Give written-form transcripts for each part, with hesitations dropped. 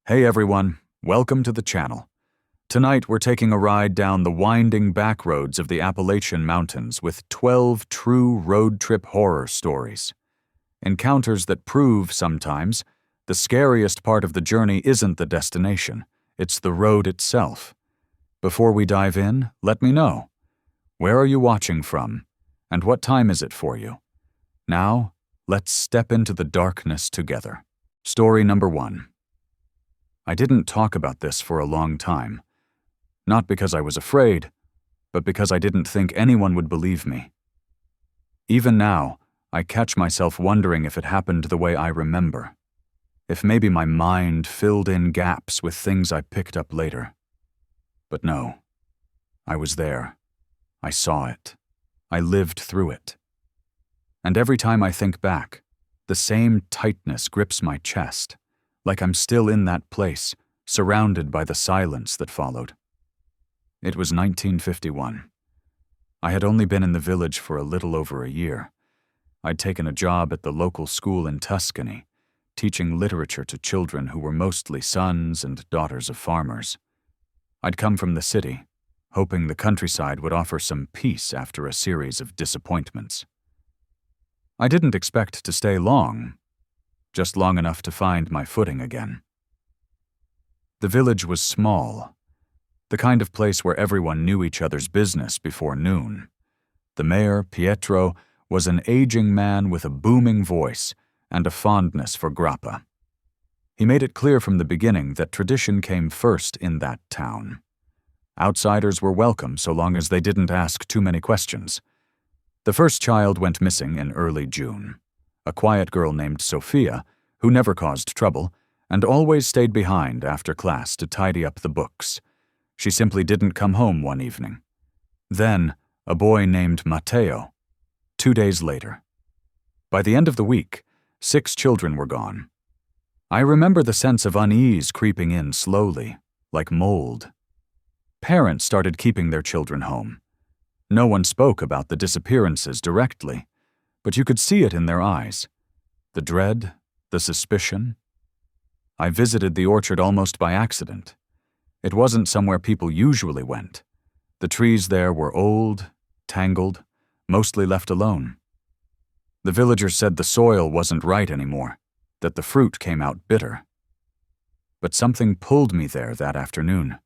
Hey everyone, welcome to the channel. Tonight we're taking a ride down the winding back roads of the Appalachian Mountains with 12 true road trip horror stories. Encounters that prove sometimes the scariest part of the journey isn't the destination, it's the road itself. Before we dive in, let me know. Where are you watching from? And what time is it for you? Now, let's step into the darkness together. Story number 1. I didn't talk about this for a long time. Not because I was afraid, but because I didn't think anyone would believe me. Even now, I catch myself wondering if it happened the way I remember. If maybe my mind filled in gaps with things I picked up later. But no, I was there. I saw it. I lived through it. And every time I think back, the same tightness grips my chest, like I'm still in that place, surrounded by the silence that followed. It was 1951. I had only been in the village for a little over a year. I'd taken a job at the local school in Tuscany, teaching literature to children who were mostly sons and daughters of farmers. I'd come from the city, hoping the countryside would offer some peace after a series of disappointments. I didn't expect to stay long, just long enough to find my footing again. The village was small, the kind of place where everyone knew each other's business before noon. The mayor, Pietro, was an aging man with a booming voice and a fondness for grappa. He made it clear from the beginning that tradition came first in that town. Outsiders were welcome so long as they didn't ask too many questions. The first child went missing in early June. A quiet girl named Sophia, who never caused trouble, and always stayed behind after class to tidy up the books. She simply didn't come home one evening. Then, a boy named Matteo. 2 days later. By the end of the week, 6 children were gone. I remember the sense of unease creeping in slowly, like mold. Parents started keeping their children home. No one spoke about the disappearances directly, but you could see it in their eyes. The dread, the suspicion. I visited the orchard almost by accident. It wasn't somewhere people usually went. The trees there were old, tangled, mostly left alone. The villagers said the soil wasn't right anymore, that the fruit came out bitter. But something pulled me there that afternoon.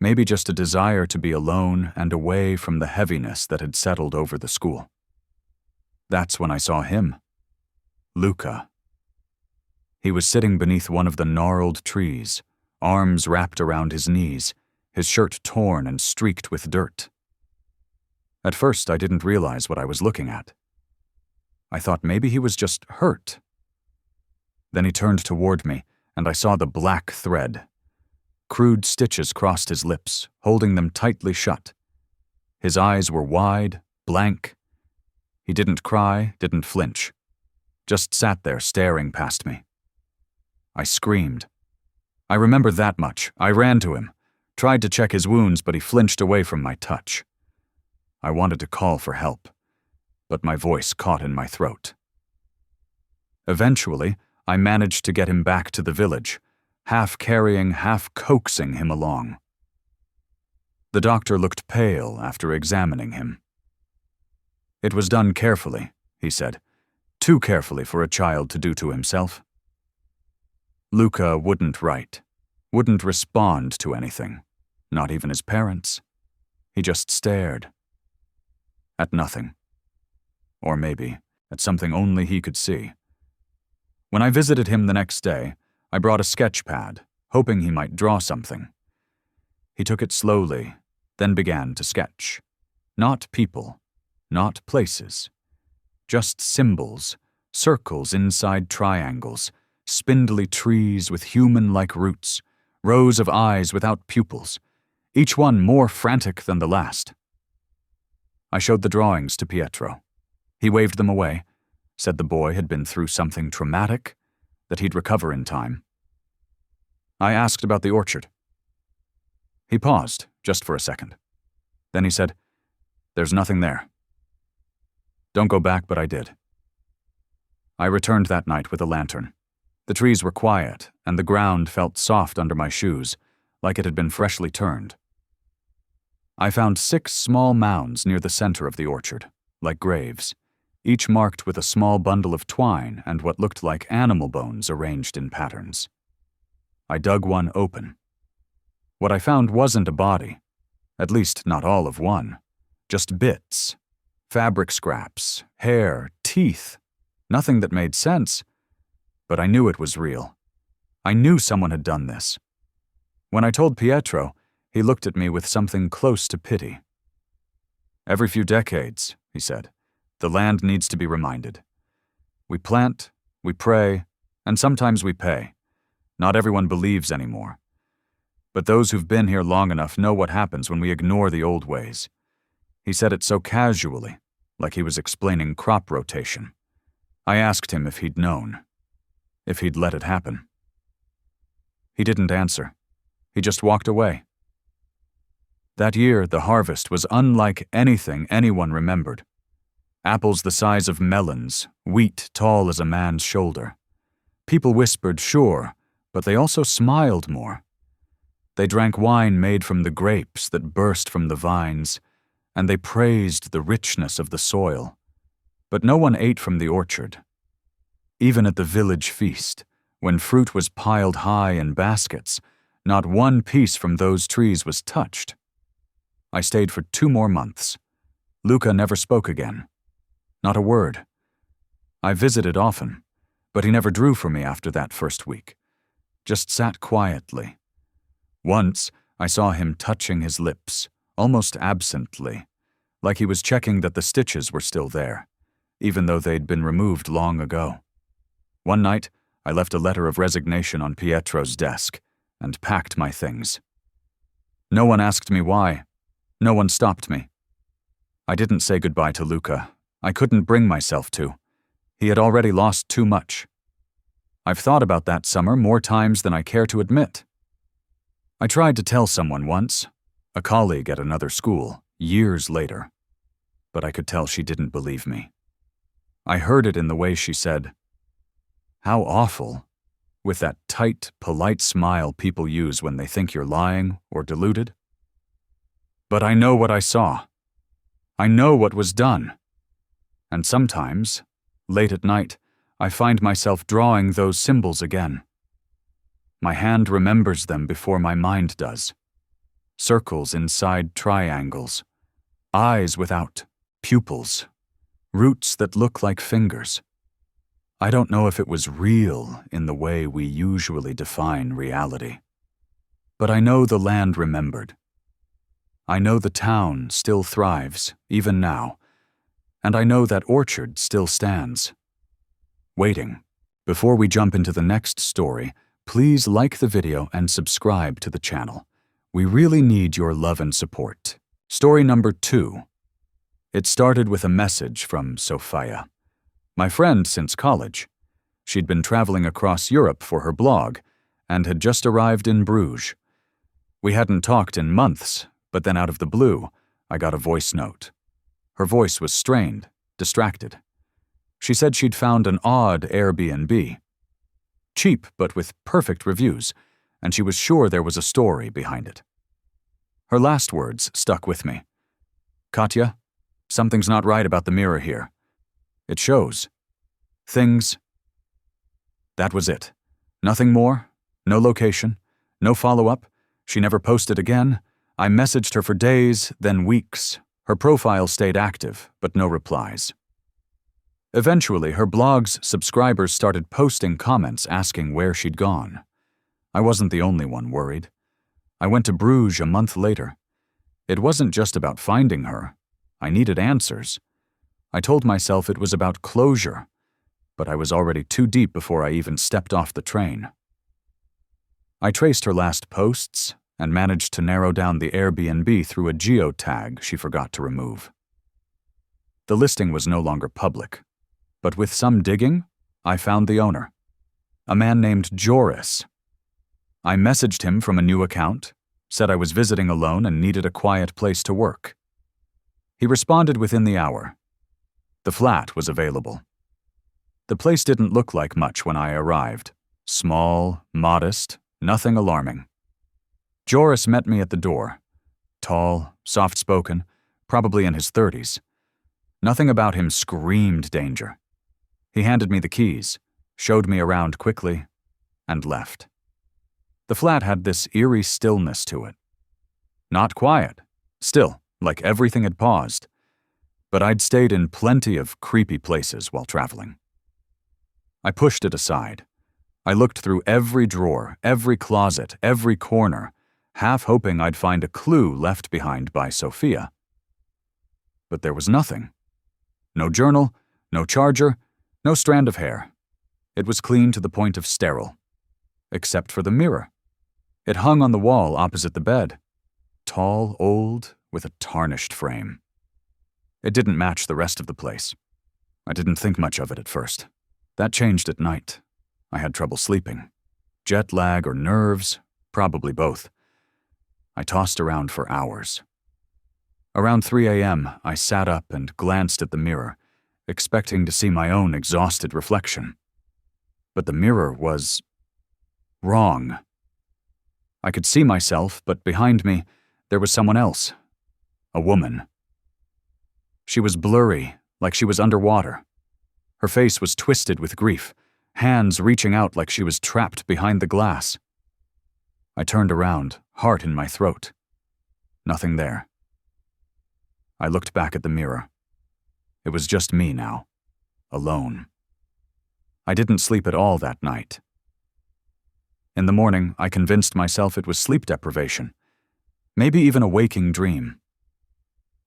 Maybe just a desire to be alone and away from the heaviness that had settled over the school. That's when I saw him. Luca. He was sitting beneath one of the gnarled trees, arms wrapped around his knees, his shirt torn and streaked with dirt. At first, I didn't realize what I was looking at. I thought maybe he was just hurt. Then he turned toward me, and I saw the black thread. Crude stitches crossed his lips, holding them tightly shut. His eyes were wide, blank. He didn't cry, didn't flinch. Just sat there staring past me. I screamed. I remember that much. I ran to him, tried to check his wounds, but he flinched away from my touch. I wanted to call for help, but my voice caught in my throat. Eventually, I managed to get him back to the village, half carrying, half coaxing him along. The doctor looked pale after examining him. It was done carefully, he said, too carefully for a child to do to himself. Luca wouldn't write, wouldn't respond to anything, not even his parents. He just stared. At nothing. Or maybe at something only he could see. When I visited him the next day, I brought a sketch pad, hoping he might draw something. He took it slowly, then began to sketch. Not people, not places. Just symbols, circles inside triangles, spindly trees with human-like roots, rows of eyes without pupils, each one more frantic than the last. I showed the drawings to Pietro. He waved them away, said the boy had been through something traumatic, that he'd recover in time. I asked about the orchard. He paused, just for a second. Then he said, "There's nothing there." Don't go back, but I did. I returned that night with a lantern. The trees were quiet, and the ground felt soft under my shoes, like it had been freshly turned. I found 6 small mounds near the center of the orchard, like graves, each marked with a small bundle of twine and what looked like animal bones arranged in patterns. I dug one open. What I found wasn't a body, at least not all of one, just bits, fabric scraps, hair, teeth, nothing that made sense, but I knew it was real. I knew someone had done this. When I told Pietro, he looked at me with something close to pity. "Every few decades," he said, "the land needs to be reminded. We plant, we pray, and sometimes we pay. Not everyone believes anymore. But those who've been here long enough know what happens when we ignore the old ways." He said it so casually, like he was explaining crop rotation. I asked him if he'd known, if he'd let it happen. He didn't answer. He just walked away. That year, the harvest was unlike anything anyone remembered. Apples the size of melons, wheat tall as a man's shoulder. People whispered, sure, but they also smiled more. They drank wine made from the grapes that burst from the vines, and they praised the richness of the soil. But no one ate from the orchard. Even at the village feast, when fruit was piled high in baskets, not one piece from those trees was touched. I stayed for 2 more months. Luca never spoke again. Not a word. I visited often, but he never drew for me after that first week. Just sat quietly. Once, I saw him touching his lips, almost absently, like he was checking that the stitches were still there, even though they'd been removed long ago. One night, I left a letter of resignation on Pietro's desk and packed my things. No one asked me why. No one stopped me. I didn't say goodbye to Luca. I couldn't bring myself to. He had already lost too much. I've thought about that summer more times than I care to admit. I tried to tell someone once, a colleague at another school, years later, but I could tell she didn't believe me. I heard it in the way she said, "How awful," with that tight, polite smile people use when they think you're lying or deluded. But I know what I saw. I know what was done. And sometimes, late at night, I find myself drawing those symbols again. My hand remembers them before my mind does. Circles inside triangles, eyes without pupils, roots that look like fingers. I don't know if it was real in the way we usually define reality. But I know the land remembered. I know the town still thrives, even now, and I know that orchard still stands. Waiting. Before we jump into the next story, please like the video and subscribe to the channel. We really need your love and support. Story number 2. It started with a message from Sophia, my friend since college. She'd been traveling across Europe for her blog and had just arrived in Bruges. We hadn't talked in months, but then out of the blue, I got a voice note. Her voice was strained, distracted. She said she'd found an odd Airbnb. Cheap, but with perfect reviews, and she was sure there was a story behind it. Her last words stuck with me. "Katya, something's not right about the mirror here. It shows. Things." That was it. Nothing more, no location, no follow-up. She never posted again. I messaged her for days, then weeks. Her profile stayed active, but no replies. Eventually, her blog's subscribers started posting comments asking where she'd gone. I wasn't the only one worried. I went to Bruges a month later. It wasn't just about finding her. I needed answers. I told myself it was about closure, but I was already too deep before I even stepped off the train. I traced her last posts and managed to narrow down the Airbnb through a geotag she forgot to remove. The listing was no longer public, but with some digging, I found the owner, a man named Joris. I messaged him from a new account, said I was visiting alone and needed a quiet place to work. He responded within the hour. The flat was available. The place didn't look like much when I arrived. Small, modest, nothing alarming. Joris met me at the door. Tall, soft-spoken, probably in his 30s. Nothing about him screamed danger. He handed me the keys, showed me around quickly, and left. The flat had this eerie stillness to it. Not quiet, still, like everything had paused. But I'd stayed in plenty of creepy places while traveling. I pushed it aside. I looked through every drawer, every closet, every corner, half hoping I'd find a clue left behind by Sophia. But there was nothing. No journal, no charger, no strand of hair. It was clean to the point of sterile. Except for the mirror. It hung on the wall opposite the bed. Tall, old, with a tarnished frame. It didn't match the rest of the place. I didn't think much of it at first. That changed at night. I had trouble sleeping. Jet lag or nerves, probably both. I tossed around for hours. Around 3 a.m., I sat up and glanced at the mirror, expecting to see my own exhausted reflection. But the mirror was wrong. I could see myself, but behind me, there was someone else. A woman. She was blurry, like she was underwater. Her face was twisted with grief, hands reaching out like she was trapped behind the glass. I turned around, heart in my throat. Nothing there. I looked back at the mirror. It was just me now, alone. I didn't sleep at all that night. In the morning, I convinced myself it was sleep deprivation, maybe even a waking dream.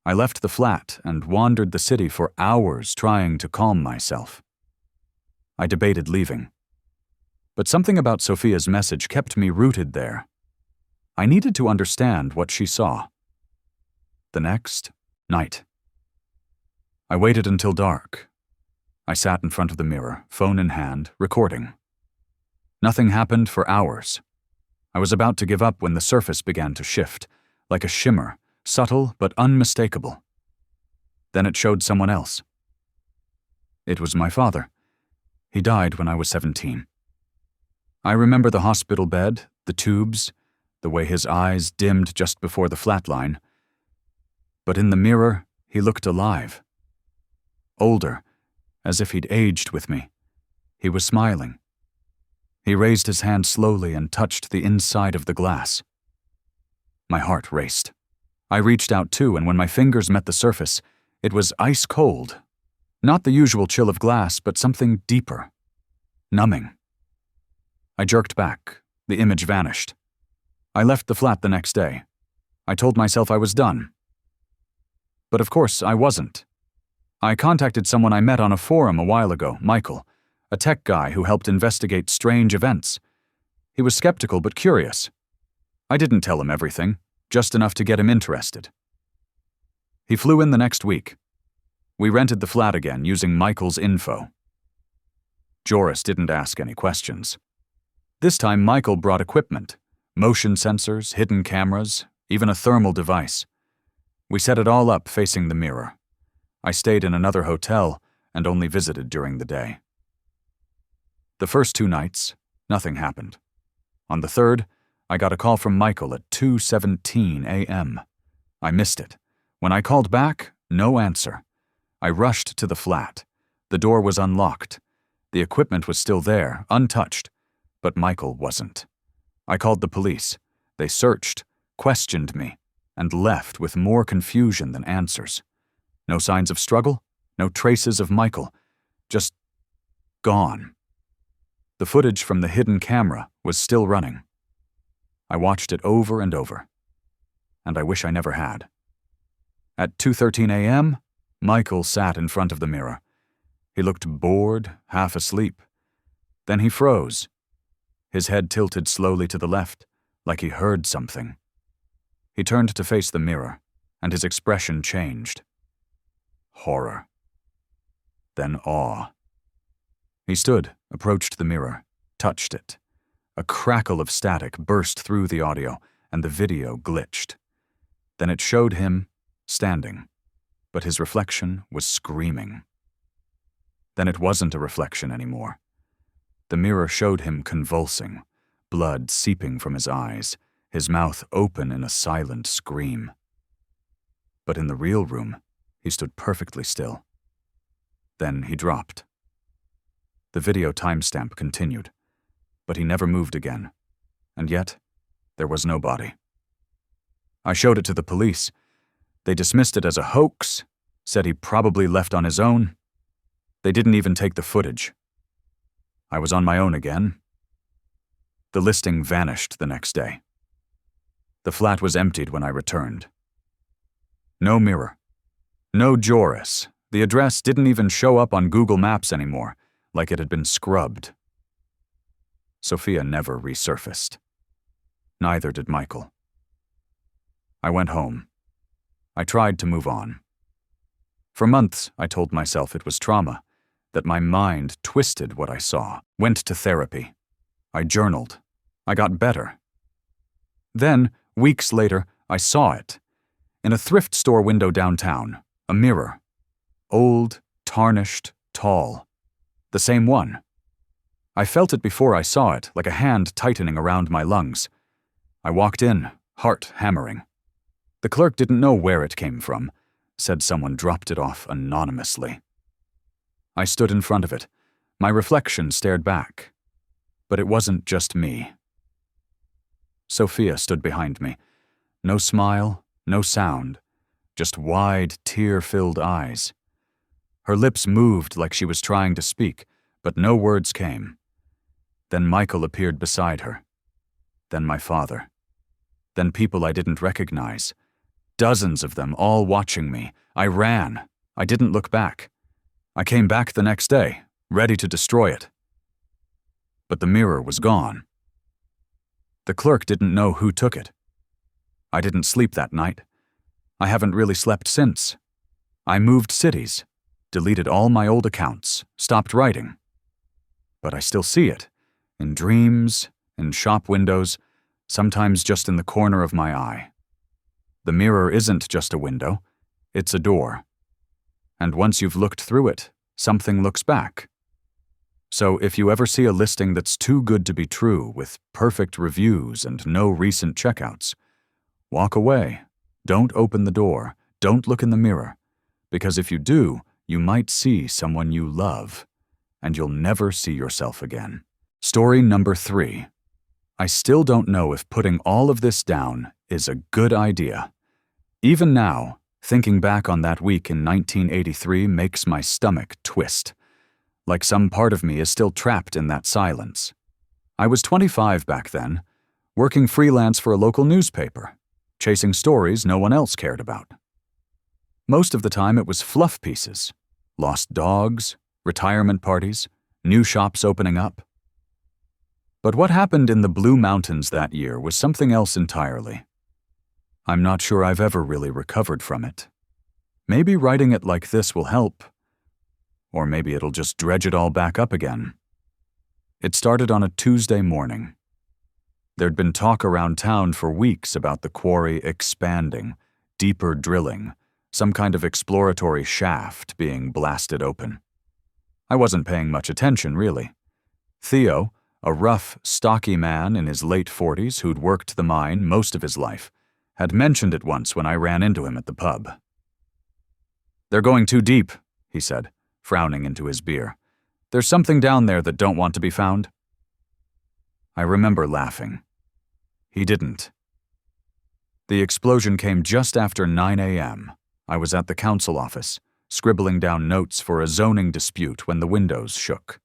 I left the flat and wandered the city for hours trying to calm myself. I debated leaving. But something about Sophia's message kept me rooted there. I needed to understand what she saw. The next night. I waited until dark. I sat in front of the mirror, phone in hand, recording. Nothing happened for hours. I was about to give up when the surface began to shift, like a shimmer, subtle but unmistakable. Then it showed someone else. It was my father. He died when I was 17. I remember the hospital bed, the tubes, the way his eyes dimmed just before the flatline. But in the mirror, he looked alive. Older, as if he'd aged with me. He was smiling. He raised his hand slowly and touched the inside of the glass. My heart raced. I reached out too, and when my fingers met the surface, it was ice cold. Not the usual chill of glass, but something deeper. Numbing. I jerked back. The image vanished. I left the flat the next day. I told myself I was done. But of course, I wasn't. I contacted someone I met on a forum a while ago, Michael, a tech guy who helped investigate strange events. He was skeptical but curious. I didn't tell him everything, just enough to get him interested. He flew in the next week. We rented the flat again using Michael's info. Joris didn't ask any questions. This time Michael brought equipment, motion sensors, hidden cameras, even a thermal device. We set it all up facing the mirror. I stayed in another hotel and only visited during the day. The first 2 nights, nothing happened. On the third, I got a call from Michael at 2:17 a.m. I missed it. When I called back, no answer. I rushed to the flat. The door was unlocked. The equipment was still there, untouched, but Michael wasn't. I called the police. They searched, questioned me, and left with more confusion than answers. No signs of struggle, no traces of Michael, just gone. The footage from the hidden camera was still running. I watched it over and over, and I wish I never had. At 2:13 a.m., Michael sat in front of the mirror. He looked bored, half asleep. Then he froze. His head tilted slowly to the left, like he heard something. He turned to face the mirror, and his expression changed. Horror. Then awe. He stood, approached the mirror, touched it. A crackle of static burst through the audio, and the video glitched. Then it showed him standing, but his reflection was screaming. Then it wasn't a reflection anymore. The mirror showed him convulsing, blood seeping from his eyes, his mouth open in a silent scream. But in the real room, he stood perfectly still. Then he dropped. The video timestamp continued, but he never moved again, and yet there was no body. I showed it to the police. They dismissed it as a hoax, said he probably left on his own. They didn't even take the footage. I was on my own again. The listing vanished the next day. The flat was emptied when I returned. No mirror. No Joris. The address didn't even show up on Google Maps anymore, like it had been scrubbed. Sophia never resurfaced. Neither did Michael. I went home. I tried to move on. For months, I told myself it was trauma, that my mind twisted what I saw, went to therapy. I journaled. I got better. Then, weeks later, I saw it. In a thrift store window downtown, a mirror. Old, tarnished, tall. The same one. I felt it before I saw it, like a hand tightening around my lungs. I walked in, heart hammering. The clerk didn't know where it came from, said someone dropped it off anonymously. I stood in front of it. My reflection stared back. But it wasn't just me. Sophia stood behind me. No smile, no sound, just wide, tear-filled eyes. Her lips moved like she was trying to speak, but no words came. Then Michael appeared beside her. Then my father. Then people I didn't recognize. Dozens of them, all watching me. I ran. I didn't look back. I came back the next day, ready to destroy it. But the mirror was gone. The clerk didn't know who took it. I didn't sleep that night. I haven't really slept since. I moved cities, deleted all my old accounts, stopped writing. But I still see it, in dreams, in shop windows, sometimes just in the corner of my eye. The mirror isn't just a window, it's a door. And once you've looked through it, something looks back. So if you ever see a listing that's too good to be true, with perfect reviews and no recent checkouts, walk away. Don't open the door. Don't look in the mirror. Because if you do, you might see someone you love, and you'll never see yourself again. Story number 3. I still don't know if putting all of this down is a good idea. Even now, thinking back on that week in 1983 makes my stomach twist. Like some part of me is still trapped in that silence. I was 25 back then, working freelance for a local newspaper, chasing stories no one else cared about. Most of the time it was fluff pieces, lost dogs, retirement parties, new shops opening up. But what happened in the Blue Mountains that year was something else entirely. I'm not sure I've ever really recovered from it. Maybe writing it like this will help. Or maybe it'll just dredge it all back up again. It started on a Tuesday morning. There'd been talk around town for weeks about the quarry expanding, deeper drilling, some kind of exploratory shaft being blasted open. I wasn't paying much attention, really. Theo, a rough, stocky man in his late 40s who'd worked the mine most of his life, had mentioned it once when I ran into him at the pub. "They're going too deep," he said, frowning into his beer. "There's something down there that don't want to be found." I remember laughing. He didn't. The explosion came just after 9 a.m. I was at the council office, scribbling down notes for a zoning dispute when the windows shook.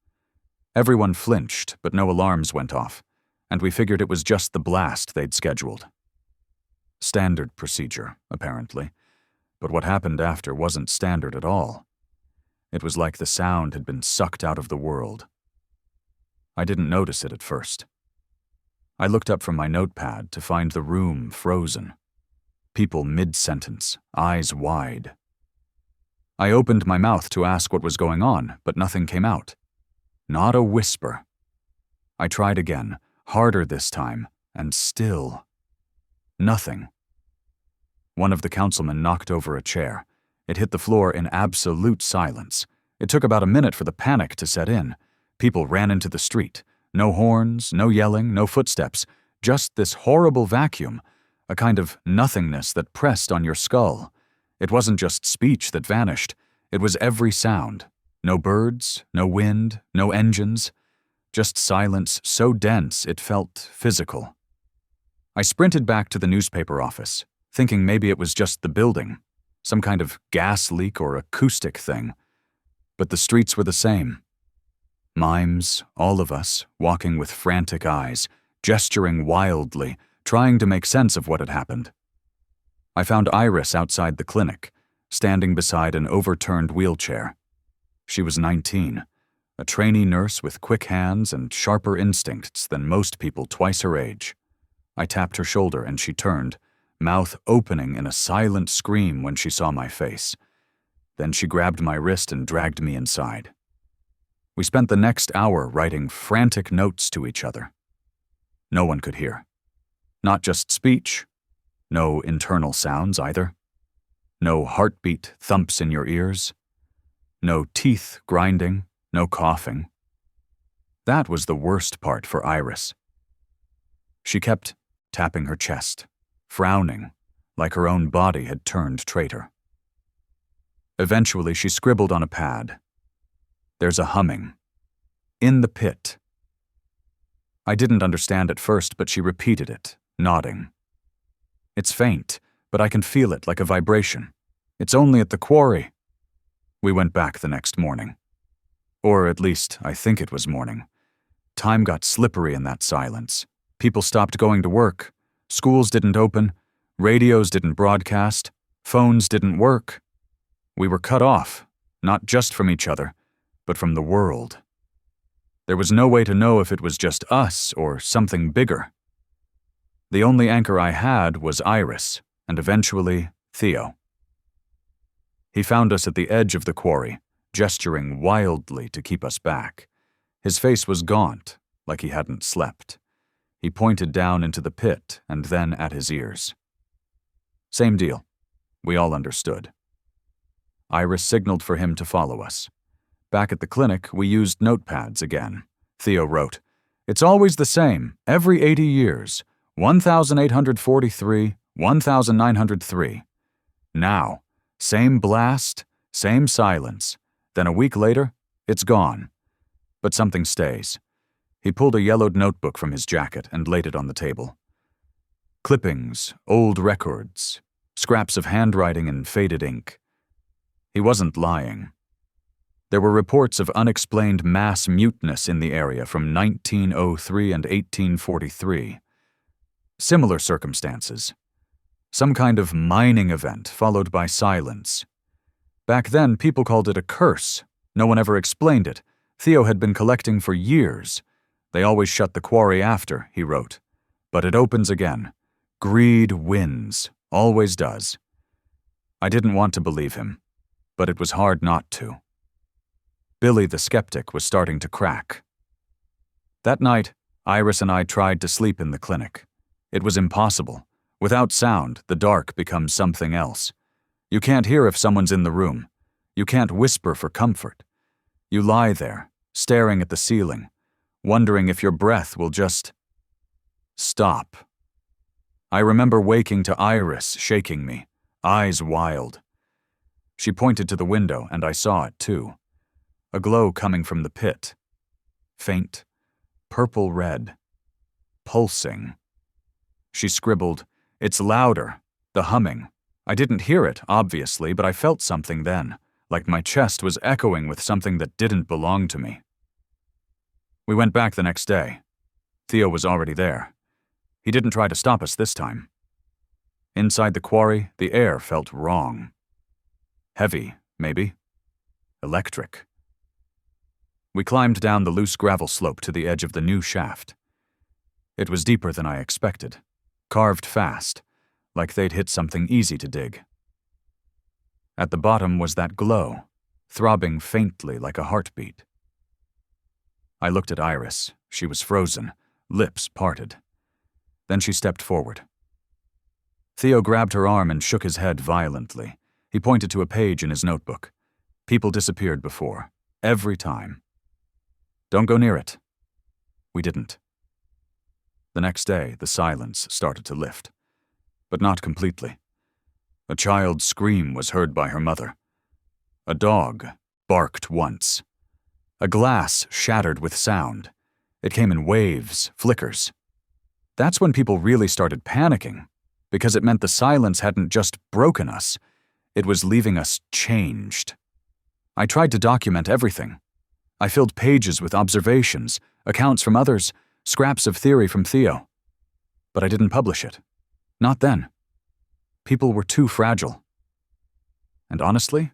Everyone flinched, but no alarms went off, and we figured it was just the blast they'd scheduled. Standard procedure, apparently, but what happened after wasn't standard at all. It was like the sound had been sucked out of the world. I didn't notice it at first. I looked up from my notepad to find the room frozen. People mid-sentence, eyes wide. I opened my mouth to ask what was going on, but nothing came out. Not a whisper. I tried again, harder this time, and still. Nothing. One of the councilmen knocked over a chair. It hit the floor in absolute silence. It took about a minute for the panic to set in. People ran into the street. No horns, no yelling, no footsteps. Just this horrible vacuum, a kind of nothingness that pressed on your skull. It wasn't just speech that vanished. It was every sound. No birds, no wind, no engines. Just silence so dense it felt physical. I sprinted back to the newspaper office, thinking maybe it was just the building, some kind of gas leak or acoustic thing. But the streets were the same. Mimes, all of us, walking with frantic eyes, gesturing wildly, trying to make sense of what had happened. I found Iris outside the clinic, standing beside an overturned wheelchair. She was 19, a trainee nurse with quick hands and sharper instincts than most people twice her age. I tapped her shoulder and she turned, mouth opening in a silent scream when she saw my face. Then she grabbed my wrist and dragged me inside. We spent the next hour writing frantic notes to each other. No one could hear. Not just speech. No internal sounds either. No heartbeat thumps in your ears. No teeth grinding, no coughing. That was the worst part for Iris. She kept tapping her chest, frowning, like her own body had turned traitor. Eventually, she scribbled on a pad. There's a humming. In the pit. I didn't understand at first, but she repeated it, nodding. It's faint, but I can feel it like a vibration. It's only at the quarry. We went back the next morning. Or at least, I think it was morning. Time got slippery in that silence. People stopped going to work. Schools didn't open. Radios didn't broadcast. Phones didn't work. We were cut off, not just from each other, but from the world. There was no way to know if it was just us or something bigger. The only anchor I had was Iris, and eventually Theo. He found us at the edge of the quarry, gesturing wildly to keep us back. His face was gaunt, like he hadn't slept. He pointed down into the pit and then at his ears. Same deal. We all understood. Iris signaled for him to follow us. Back at the clinic, we used notepads again. Theo wrote, "It's always the same, every 80 years. 1,843, 1,903. Now, same blast, same silence. Then a week later, it's gone. But something stays." He pulled a yellowed notebook from his jacket and laid it on the table. Clippings, old records, scraps of handwriting and faded ink. He wasn't lying. There were reports of unexplained mass muteness in the area from 1903 and 1843. Similar circumstances. Some kind of mining event followed by silence. Back then, people called it a curse. No one ever explained it. Theo had been collecting for years. They always shut the quarry after, he wrote. But it opens again. Greed wins. Always does. I didn't want to believe him, but it was hard not to. Billy the skeptic was starting to crack. That night, Iris and I tried to sleep in the clinic. It was impossible. Without sound, the dark becomes something else. You can't hear if someone's in the room. You can't whisper for comfort. You lie there, staring at the ceiling, wondering if your breath will just stop. I remember waking to Iris shaking me, eyes wild. She pointed to the window, and I saw it too. A glow coming from the pit. Faint, purple-red, pulsing. She scribbled, "It's louder, the humming." I didn't hear it, obviously, but I felt something then, like my chest was echoing with something that didn't belong to me. We went back the next day. Theo was already there. He didn't try to stop us this time. Inside the quarry, the air felt wrong. Heavy, maybe. Electric. We climbed down the loose gravel slope to the edge of the new shaft. It was deeper than I expected, carved fast, like they'd hit something easy to dig. At the bottom was that glow, throbbing faintly like a heartbeat. I looked at Iris. She was frozen, lips parted. Then she stepped forward. Theo grabbed her arm and shook his head violently. He pointed to a page in his notebook. People disappeared before, every time. Don't go near it." We didn't. The next day, the silence started to lift, but not completely. A child's scream was heard by her mother. A dog barked once. A glass shattered with sound. It came in waves, flickers. That's when people really started panicking, because it meant the silence hadn't just broken us, it was leaving us changed. I tried to document everything. I filled pages with observations, accounts from others, scraps of theory from Theo. But I didn't publish it. Not then. People were too fragile. And honestly,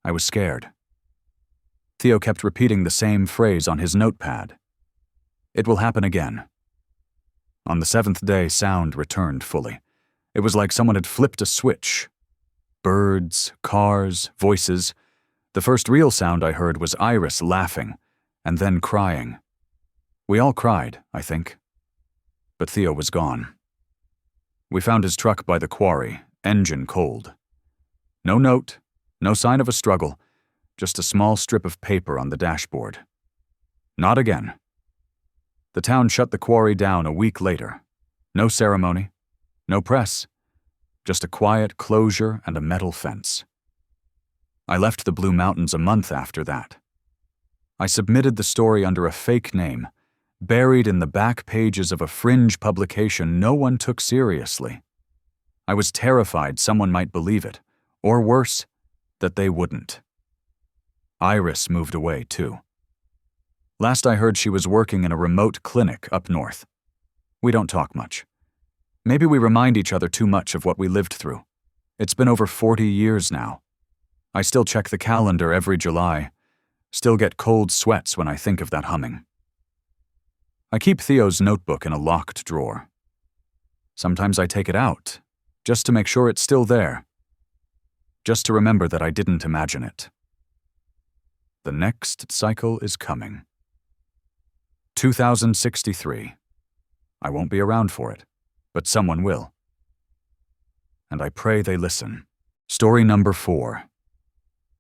I was scared. Theo kept repeating the same phrase on his notepad. "It will happen again." On the 7th day, sound returned fully. It was like someone had flipped a switch. Birds, cars, voices. The first real sound I heard was Iris laughing, and then crying. We all cried, I think. But Theo was gone. We found his truck by the quarry, engine cold. No note, no sign of a struggle, just a small strip of paper on the dashboard. Not again. The town shut the quarry down a week later. No ceremony, no press, just a quiet closure and a metal fence. I left the Blue Mountains a month after that. I submitted the story under a fake name, buried in the back pages of a fringe publication no one took seriously. I was terrified someone might believe it, or worse, that they wouldn't. Iris moved away, too. Last I heard, she was working in a remote clinic up north. We don't talk much. Maybe we remind each other too much of what we lived through. It's been over 40 years now. I still check the calendar every July, still get cold sweats when I think of that humming. I keep Theo's notebook in a locked drawer. Sometimes I take it out, just to make sure it's still there, just to remember that I didn't imagine it. The next cycle is coming. 2063. I won't be around for it, but someone will. And I pray they listen. Story number 4.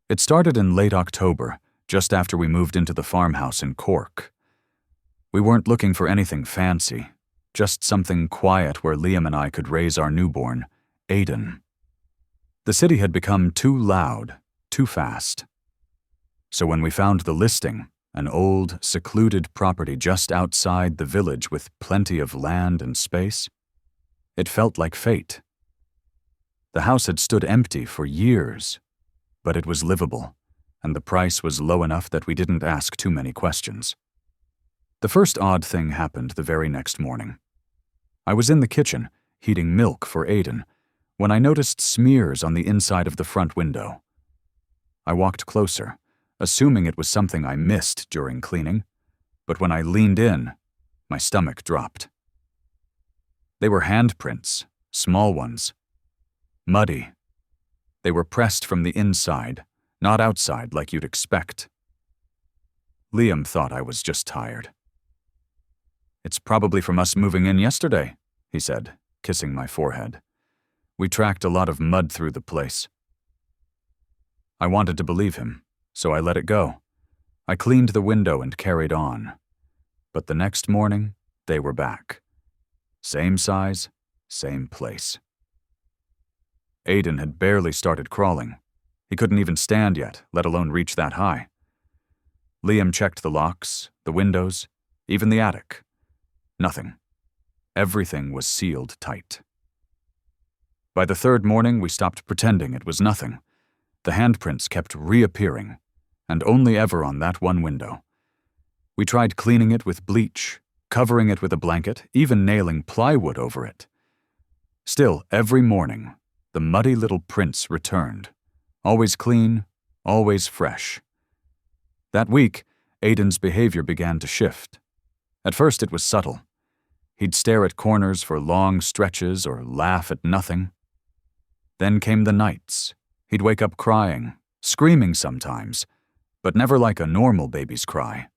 It started in late October, just after we moved into the farmhouse in Cork. We weren't looking for anything fancy, just something quiet where Liam and I could raise our newborn, Aiden. The city had become too loud, too fast. So when we found the listing, an old, secluded property just outside the village with plenty of land and space, it felt like fate. The house had stood empty for years, but it was livable, and the price was low enough that we didn't ask too many questions. The first odd thing happened the very next morning. I was in the kitchen, heating milk for Aiden, when I noticed smears on the inside of the front window. I walked closer, assuming it was something I missed during cleaning, but when I leaned in, my stomach dropped. They were handprints, small ones. Muddy. They were pressed from the inside, not outside like you'd expect. Liam thought I was just tired. "It's probably from us moving in yesterday," he said, kissing my forehead. "We tracked a lot of mud through the place." I wanted to believe him, so I let it go. I cleaned the window and carried on. But the next morning, they were back. Same size, same place. Aiden had barely started crawling. He couldn't even stand yet, let alone reach that high. Liam checked the locks, the windows, even the attic. Nothing. Everything was sealed tight. By the third morning, we stopped pretending it was nothing. The handprints kept reappearing, and only ever on that one window. We tried cleaning it with bleach, covering it with a blanket, even nailing plywood over it. Still, every morning, the muddy little prints returned. Always clean, always fresh. That week, Aiden's behavior began to shift. At first, it was subtle. He'd stare at corners for long stretches or laugh at nothing. Then came the nights. He'd wake up crying, screaming sometimes, but never like a normal baby's cry.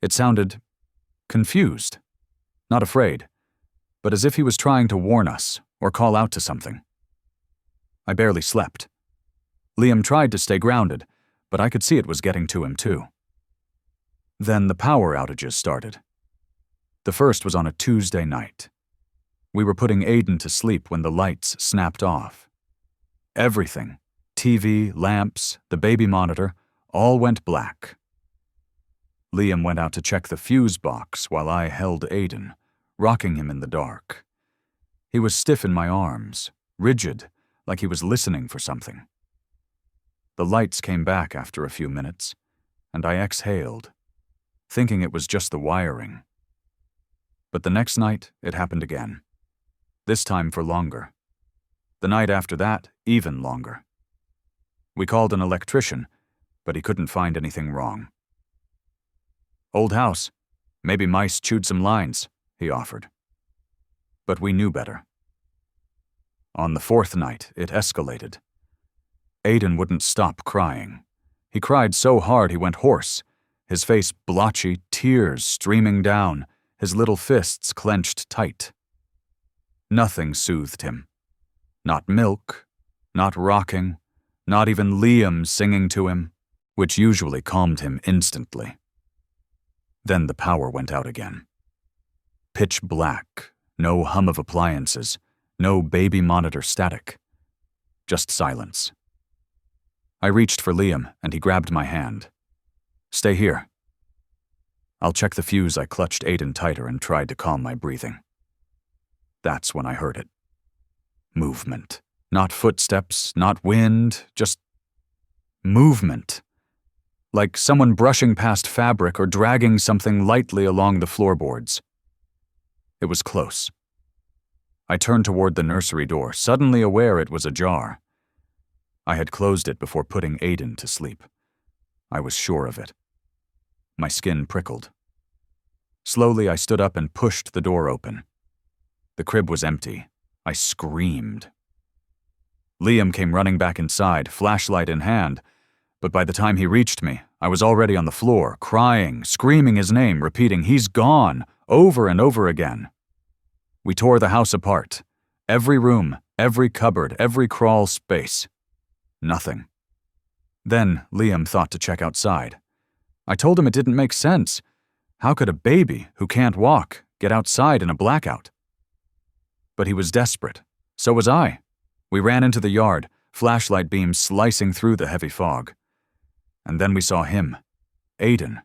It sounded confused, not afraid, but as if he was trying to warn us or call out to something. I barely slept. Liam tried to stay grounded, but I could see it was getting to him too. Then the power outages started. The first was on a Tuesday night. We were putting Aiden to sleep when the lights snapped off. Everything, TV, lamps, the baby monitor, all went black. Liam went out to check the fuse box while I held Aiden, rocking him in the dark. He was stiff in my arms, rigid, like he was listening for something. The lights came back after a few minutes, and I exhaled, thinking it was just the wiring. But the next night, it happened again. This time for longer. The night after that, even longer. We called an electrician, but he couldn't find anything wrong. "Old house. Maybe mice chewed some lines," he offered. But we knew better. On the fourth night, it escalated. Aiden wouldn't stop crying. He cried so hard he went hoarse, his face blotchy, tears streaming down, his little fists clenched tight. Nothing soothed him. Not milk, not rocking, not even Liam singing to him, which usually calmed him instantly. Then the power went out again. Pitch black, no hum of appliances, no baby monitor static. Just silence. I reached for Liam, and he grabbed my hand. "Stay here." "I'll check the fuse." I clutched Aiden tighter and tried to calm my breathing. That's when I heard it. Movement. Not footsteps, not wind, just movement. Like someone brushing past fabric or dragging something lightly along the floorboards. It was close. I turned toward the nursery door, suddenly aware it was ajar. I had closed it before putting Aiden to sleep. I was sure of it. My skin prickled. Slowly, I stood up and pushed the door open. The crib was empty. I screamed. Liam came running back inside, flashlight in hand, but by the time he reached me, I was already on the floor, crying, screaming his name, repeating, "He's gone," over and over again. We tore the house apart. Every room, every cupboard, every crawl space. Nothing. Then Liam thought to check outside. I told him it didn't make sense. How could a baby who can't walk get outside in a blackout? But he was desperate. So was I. We ran into the yard, flashlight beams slicing through the heavy fog. And then we saw him, Aiden.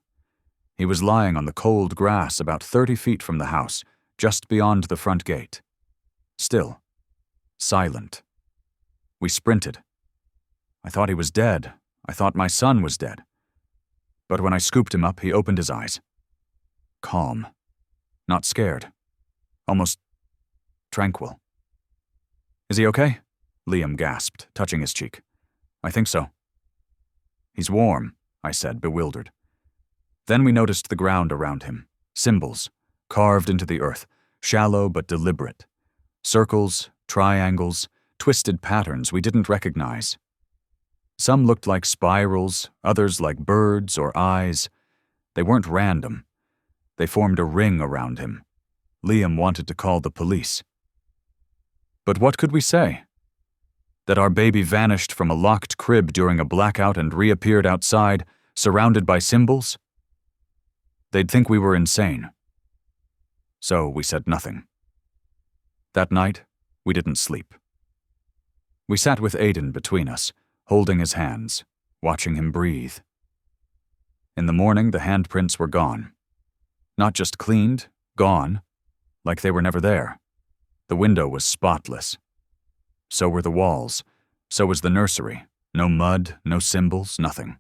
He was lying on the cold grass about 30 feet from the house, just beyond the front gate. Still. Silent. We sprinted. I thought he was dead. I thought my son was dead. But when I scooped him up, he opened his eyes. Calm. Not scared. Almost tranquil. "Is he okay?" Liam gasped, touching his cheek. "I think so." "He's warm," I said, bewildered. Then we noticed the ground around him. Symbols, carved into the earth, shallow but deliberate. Circles, triangles, twisted patterns we didn't recognize. Some looked like spirals, others like birds or eyes. They weren't random. They formed a ring around him. Liam wanted to call the police. But what could we say? That our baby vanished from a locked crib during a blackout and reappeared outside, surrounded by symbols? They'd think we were insane. So we said nothing. That night, we didn't sleep. We sat with Aiden between us, holding his hands, watching him breathe. In the morning, the handprints were gone. Not just cleaned, gone, like they were never there. The window was spotless. So were the walls. So was the nursery. No mud, no symbols, nothing.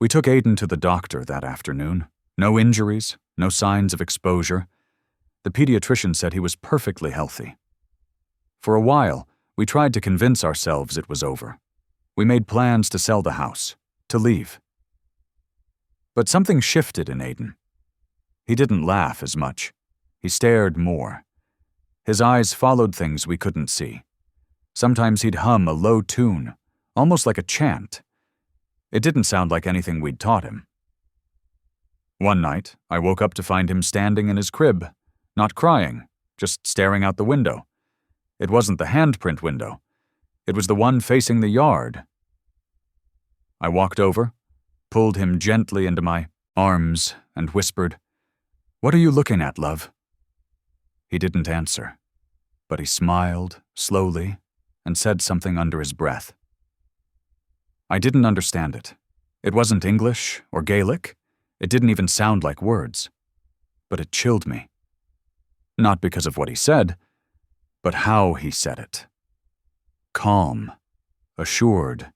We took Aiden to the doctor that afternoon. No injuries, no signs of exposure. The pediatrician said he was perfectly healthy. For a while, we tried to convince ourselves it was over. We made plans to sell the house, to leave. But something shifted in Aiden. He didn't laugh as much. He stared more. His eyes followed things we couldn't see. Sometimes he'd hum a low tune, almost like a chant. It didn't sound like anything we'd taught him. One night, I woke up to find him standing in his crib, not crying, just staring out the window. It wasn't the handprint window. It was the one facing the yard. I walked over, pulled him gently into my arms, and whispered, "What are you looking at, love?" He didn't answer, but he smiled slowly and said something under his breath. I didn't understand it. It wasn't English or Gaelic. It didn't even sound like words. But it chilled me. Not because of what he said, but how he said it. Calm, assured,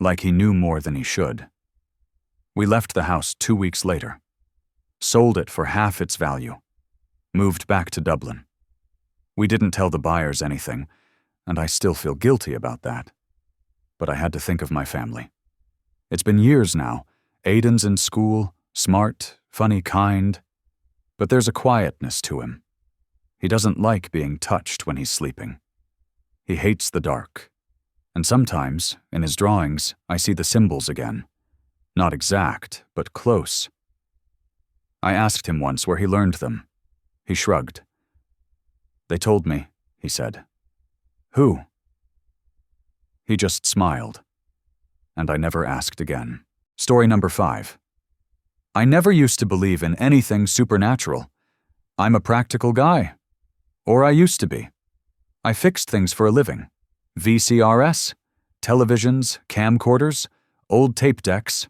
like he knew more than he should. We left the house 2 weeks later, sold it for half its value, moved back to Dublin. We didn't tell the buyers anything, and I still feel guilty about that. But I had to think of my family. It's been years now. Aidan's in school, smart, funny, kind. But there's a quietness to him. He doesn't like being touched when he's sleeping. He hates the dark. And sometimes, in his drawings, I see the symbols again. Not exact, but close. I asked him once where he learned them. He shrugged. "They told me," he said. "Who?" He just smiled. And I never asked again. Story number 5. I never used to believe in anything supernatural. I'm a practical guy. Or I used to be. I fixed things for a living. VCRS, televisions, camcorders, old tape decks,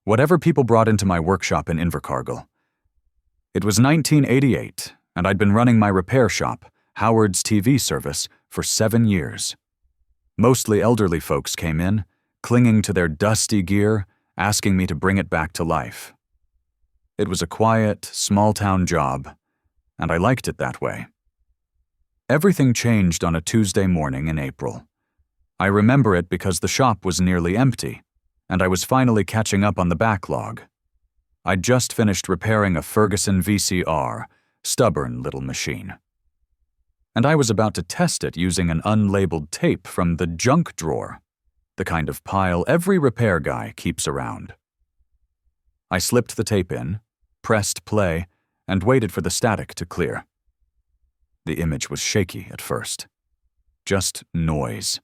whatever people brought into my workshop in Invercargill. It was 1988, and I'd been running my repair shop, Howard's TV service, for 7 years. Mostly elderly folks came in, clinging to their dusty gear, asking me to bring it back to life. It was a quiet, small-town job, and I liked it that way. Everything changed on a Tuesday morning in April. I remember it because the shop was nearly empty, and I was finally catching up on the backlog. I'd just finished repairing a Ferguson VCR, stubborn little machine. And I was about to test it using an unlabeled tape from the junk drawer, the kind of pile every repair guy keeps around. I slipped the tape in, pressed play, and waited for the static to clear. The image was shaky at first. Just noise.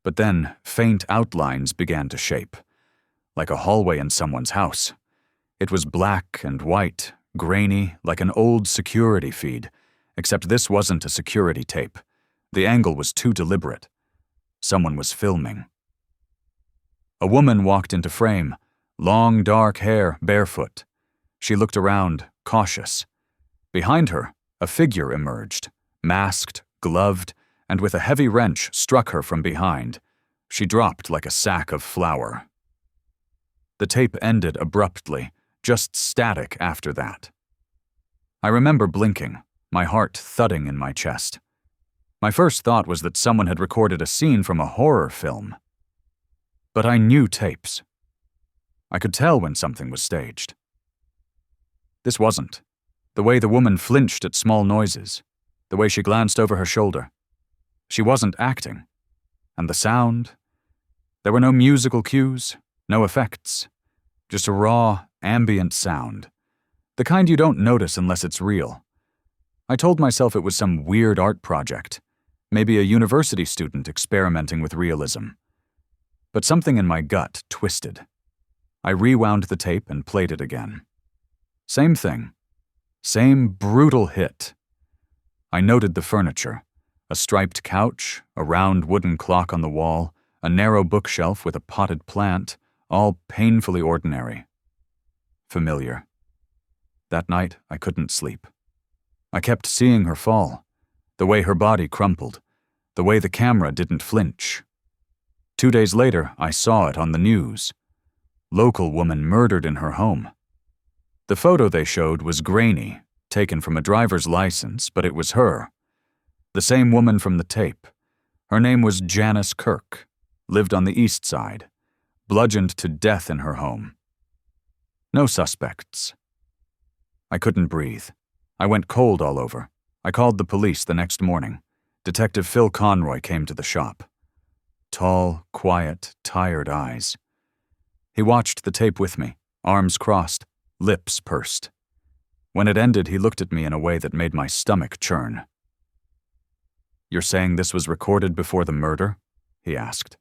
But then faint outlines began to shape, like a hallway in someone's house. It was black and white, grainy, like an old security feed, except this wasn't a security tape. The angle was too deliberate. Someone was filming. A woman walked into frame, long dark hair, barefoot. She looked around, cautious. Behind her, a figure emerged, masked, gloved, and with a heavy wrench struck her from behind. She dropped like a sack of flour. The tape ended abruptly, just static after that. I remember blinking, my heart thudding in my chest. My first thought was that someone had recorded a scene from a horror film. But I knew tapes. I could tell when something was staged. This wasn't. The way the woman flinched at small noises, the way she glanced over her shoulder. She wasn't acting. And the sound? There were no musical cues, no effects. Just a raw, ambient sound. The kind you don't notice unless it's real. I told myself it was some weird art project, maybe a university student experimenting with realism. But something in my gut twisted. I rewound the tape and played it again. Same thing. Same brutal hit. I noted the furniture. A striped couch, a round wooden clock on the wall, a narrow bookshelf with a potted plant, all painfully ordinary. Familiar. That night, I couldn't sleep. I kept seeing her fall, the way her body crumpled, the way the camera didn't flinch. 2 days later, I saw it on the news. Local woman murdered in her home. The photo they showed was grainy, taken from a driver's license, but it was her. The same woman from the tape. Her name was Janice Kirk, lived on the east side, bludgeoned to death in her home. No suspects. I couldn't breathe. I went cold all over. I called the police the next morning. Detective Phil Conroy came to the shop. Tall, quiet, tired eyes. He watched the tape with me, arms crossed, lips pursed. When it ended, he looked at me in a way that made my stomach churn. "You're saying this was recorded before the murder?" he asked.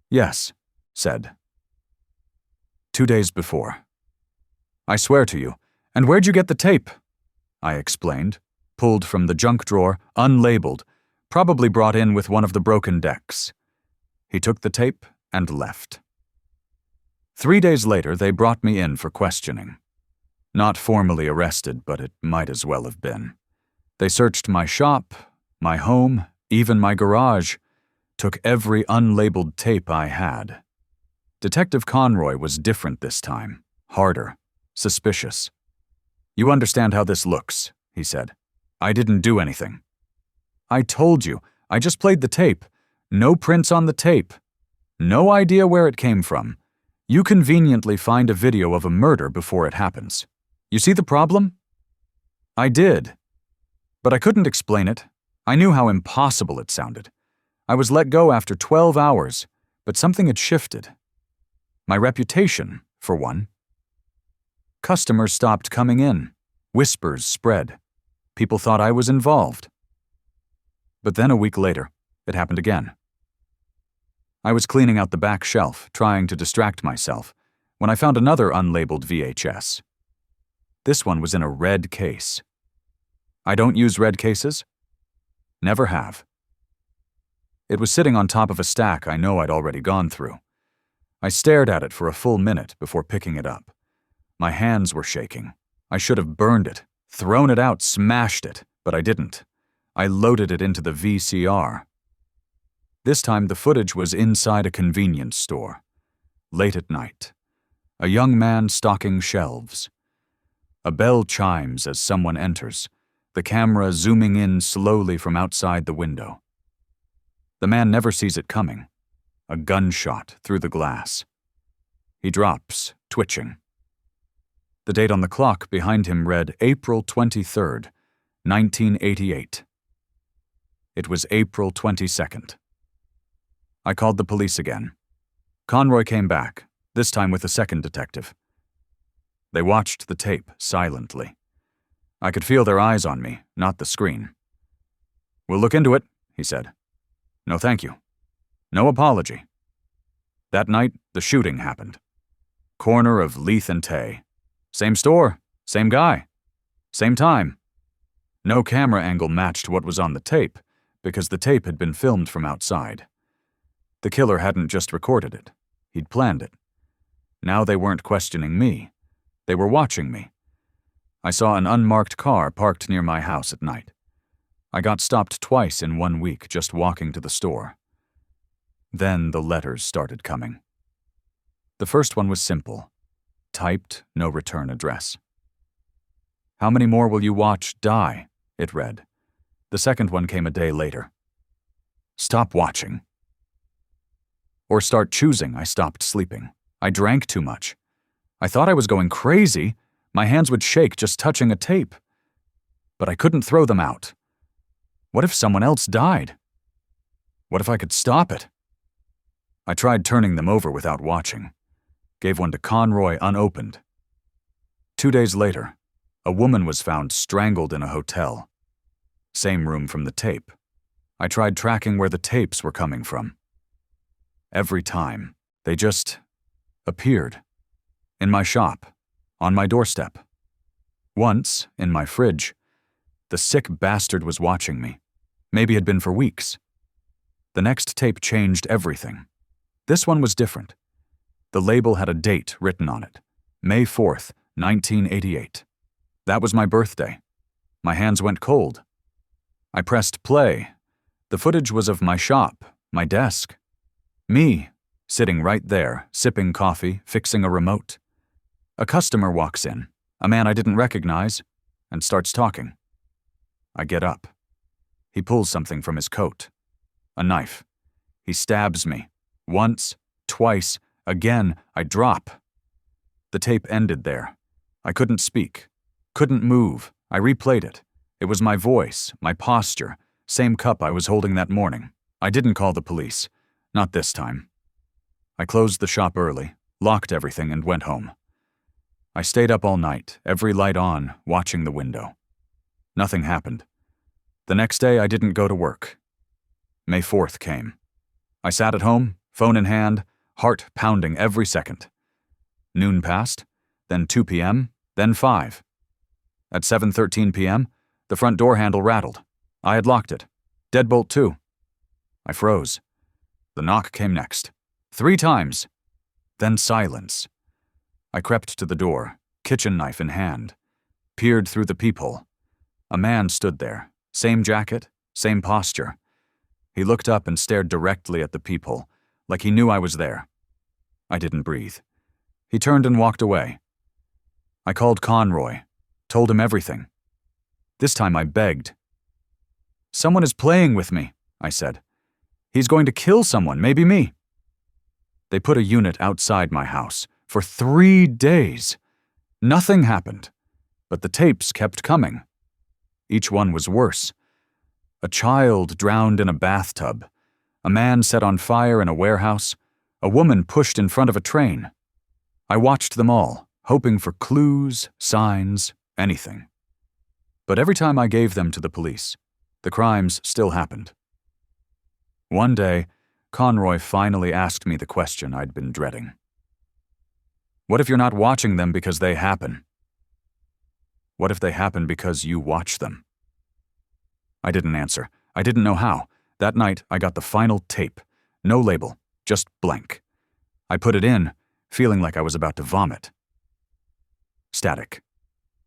"Yes," said. 2 days before, I swear to you. And where'd you get the tape? I explained, pulled from the junk drawer, unlabeled, probably brought in with one of the broken decks. He took the tape and left. 3 days later, they brought me in for questioning. Not formally arrested, but it might as well have been. They searched my shop, my home, even my garage, took every unlabeled tape I had. Detective Conroy was different this time, harder, suspicious. You understand how this looks, he said. I didn't do anything. I told you, I just played the tape. No prints on the tape. No idea where it came from. You conveniently find a video of a murder before it happens. You see the problem? I did. But I couldn't explain it. I knew how impossible it sounded. I was let go after 12 hours, but something had shifted. My reputation, for one. Customers stopped coming in. Whispers spread. People thought I was involved. But then a week later, it happened again. I was cleaning out the back shelf, trying to distract myself, when I found another unlabeled VHS. This one was in a red case. I don't use red cases. Never have. It was sitting on top of a stack I know I'd already gone through. I stared at it for a full minute before picking it up. My hands were shaking. I should have burned it, thrown it out, smashed it, but I didn't. I loaded it into the VCR. This time the footage was inside a convenience store. Late at night. A young man stocking shelves. A bell chimes as someone enters, the camera zooming in slowly from outside the window. The man never sees it coming. A gunshot through the glass. He drops, twitching. The date on the clock behind him read April 23rd, 1988. It was April 22nd. I called the police again. Conroy came back, this time with a second detective. They watched the tape silently. I could feel their eyes on me, not the screen. We'll look into it, he said. No, thank you. No apology. That night, the shooting happened. Corner of Leith and Tay. Same store, same guy, same time. No camera angle matched what was on the tape, because the tape had been filmed from outside. The killer hadn't just recorded it. He'd planned it. Now they weren't questioning me. They were watching me. I saw an unmarked car parked near my house at night. I got stopped twice in 1 week just walking to the store. Then the letters started coming. The first one was simple. Typed, no return address. How many more will you watch die? It read. The second one came a day later. Stop watching. Or start choosing. I stopped sleeping. I drank too much. I thought I was going crazy. My hands would shake just touching a tape. But I couldn't throw them out. What if someone else died? What if I could stop it? I tried turning them over without watching. Gave one to Conroy unopened. 2 days later, a woman was found strangled in a hotel. Same room from the tape. I tried tracking where the tapes were coming from. Every time, they just appeared. In my shop, on my doorstep. Once, in my fridge. The sick bastard was watching me. Maybe had been for weeks. The next tape changed everything. This one was different. The label had a date written on it. May 4th, 1988. That was my birthday. My hands went cold. I pressed play. The footage was of my shop, my desk. Me, sitting right there, sipping coffee, fixing a remote. A customer walks in, a man I didn't recognize, and starts talking. I get up. He pulls something from his coat. A knife. He stabs me. Once, twice, again, I drop. The tape ended there. I couldn't speak. Couldn't move. I replayed it. It was my voice, my posture, same cup I was holding that morning. I didn't call the police. Not this time. I closed the shop early, locked everything, and went home. I stayed up all night, every light on, watching the window. Nothing happened. The next day, I didn't go to work. May 4th came. I sat at home, phone in hand, heart pounding every second. Noon passed, then 2 p.m., then 5. At 7:13 p.m., the front door handle rattled. I had locked it. Deadbolt 2. I froze. The knock came next. 3 times. Then silence. I crept to the door, kitchen knife in hand, peered through the peephole. A man stood there, same jacket, same posture. He looked up and stared directly at the peephole, like he knew I was there. I didn't breathe. He turned and walked away. I called Conroy, told him everything. This time I begged. "Someone is playing with me," I said. "He's going to kill someone, maybe me." They put a unit outside my house for 3 days. Nothing happened, but the tapes kept coming. Each one was worse. A child drowned in a bathtub, a man set on fire in a warehouse, a woman pushed in front of a train. I watched them all, hoping for clues, signs, anything. But every time I gave them to the police, the crimes still happened. One day, Conroy finally asked me the question I'd been dreading. "What if you're not watching them because they happen? What if they happen because you watch them?" I didn't answer. I didn't know how. That night, I got the final tape. No label, just blank. I put it in, feeling like I was about to vomit. Static.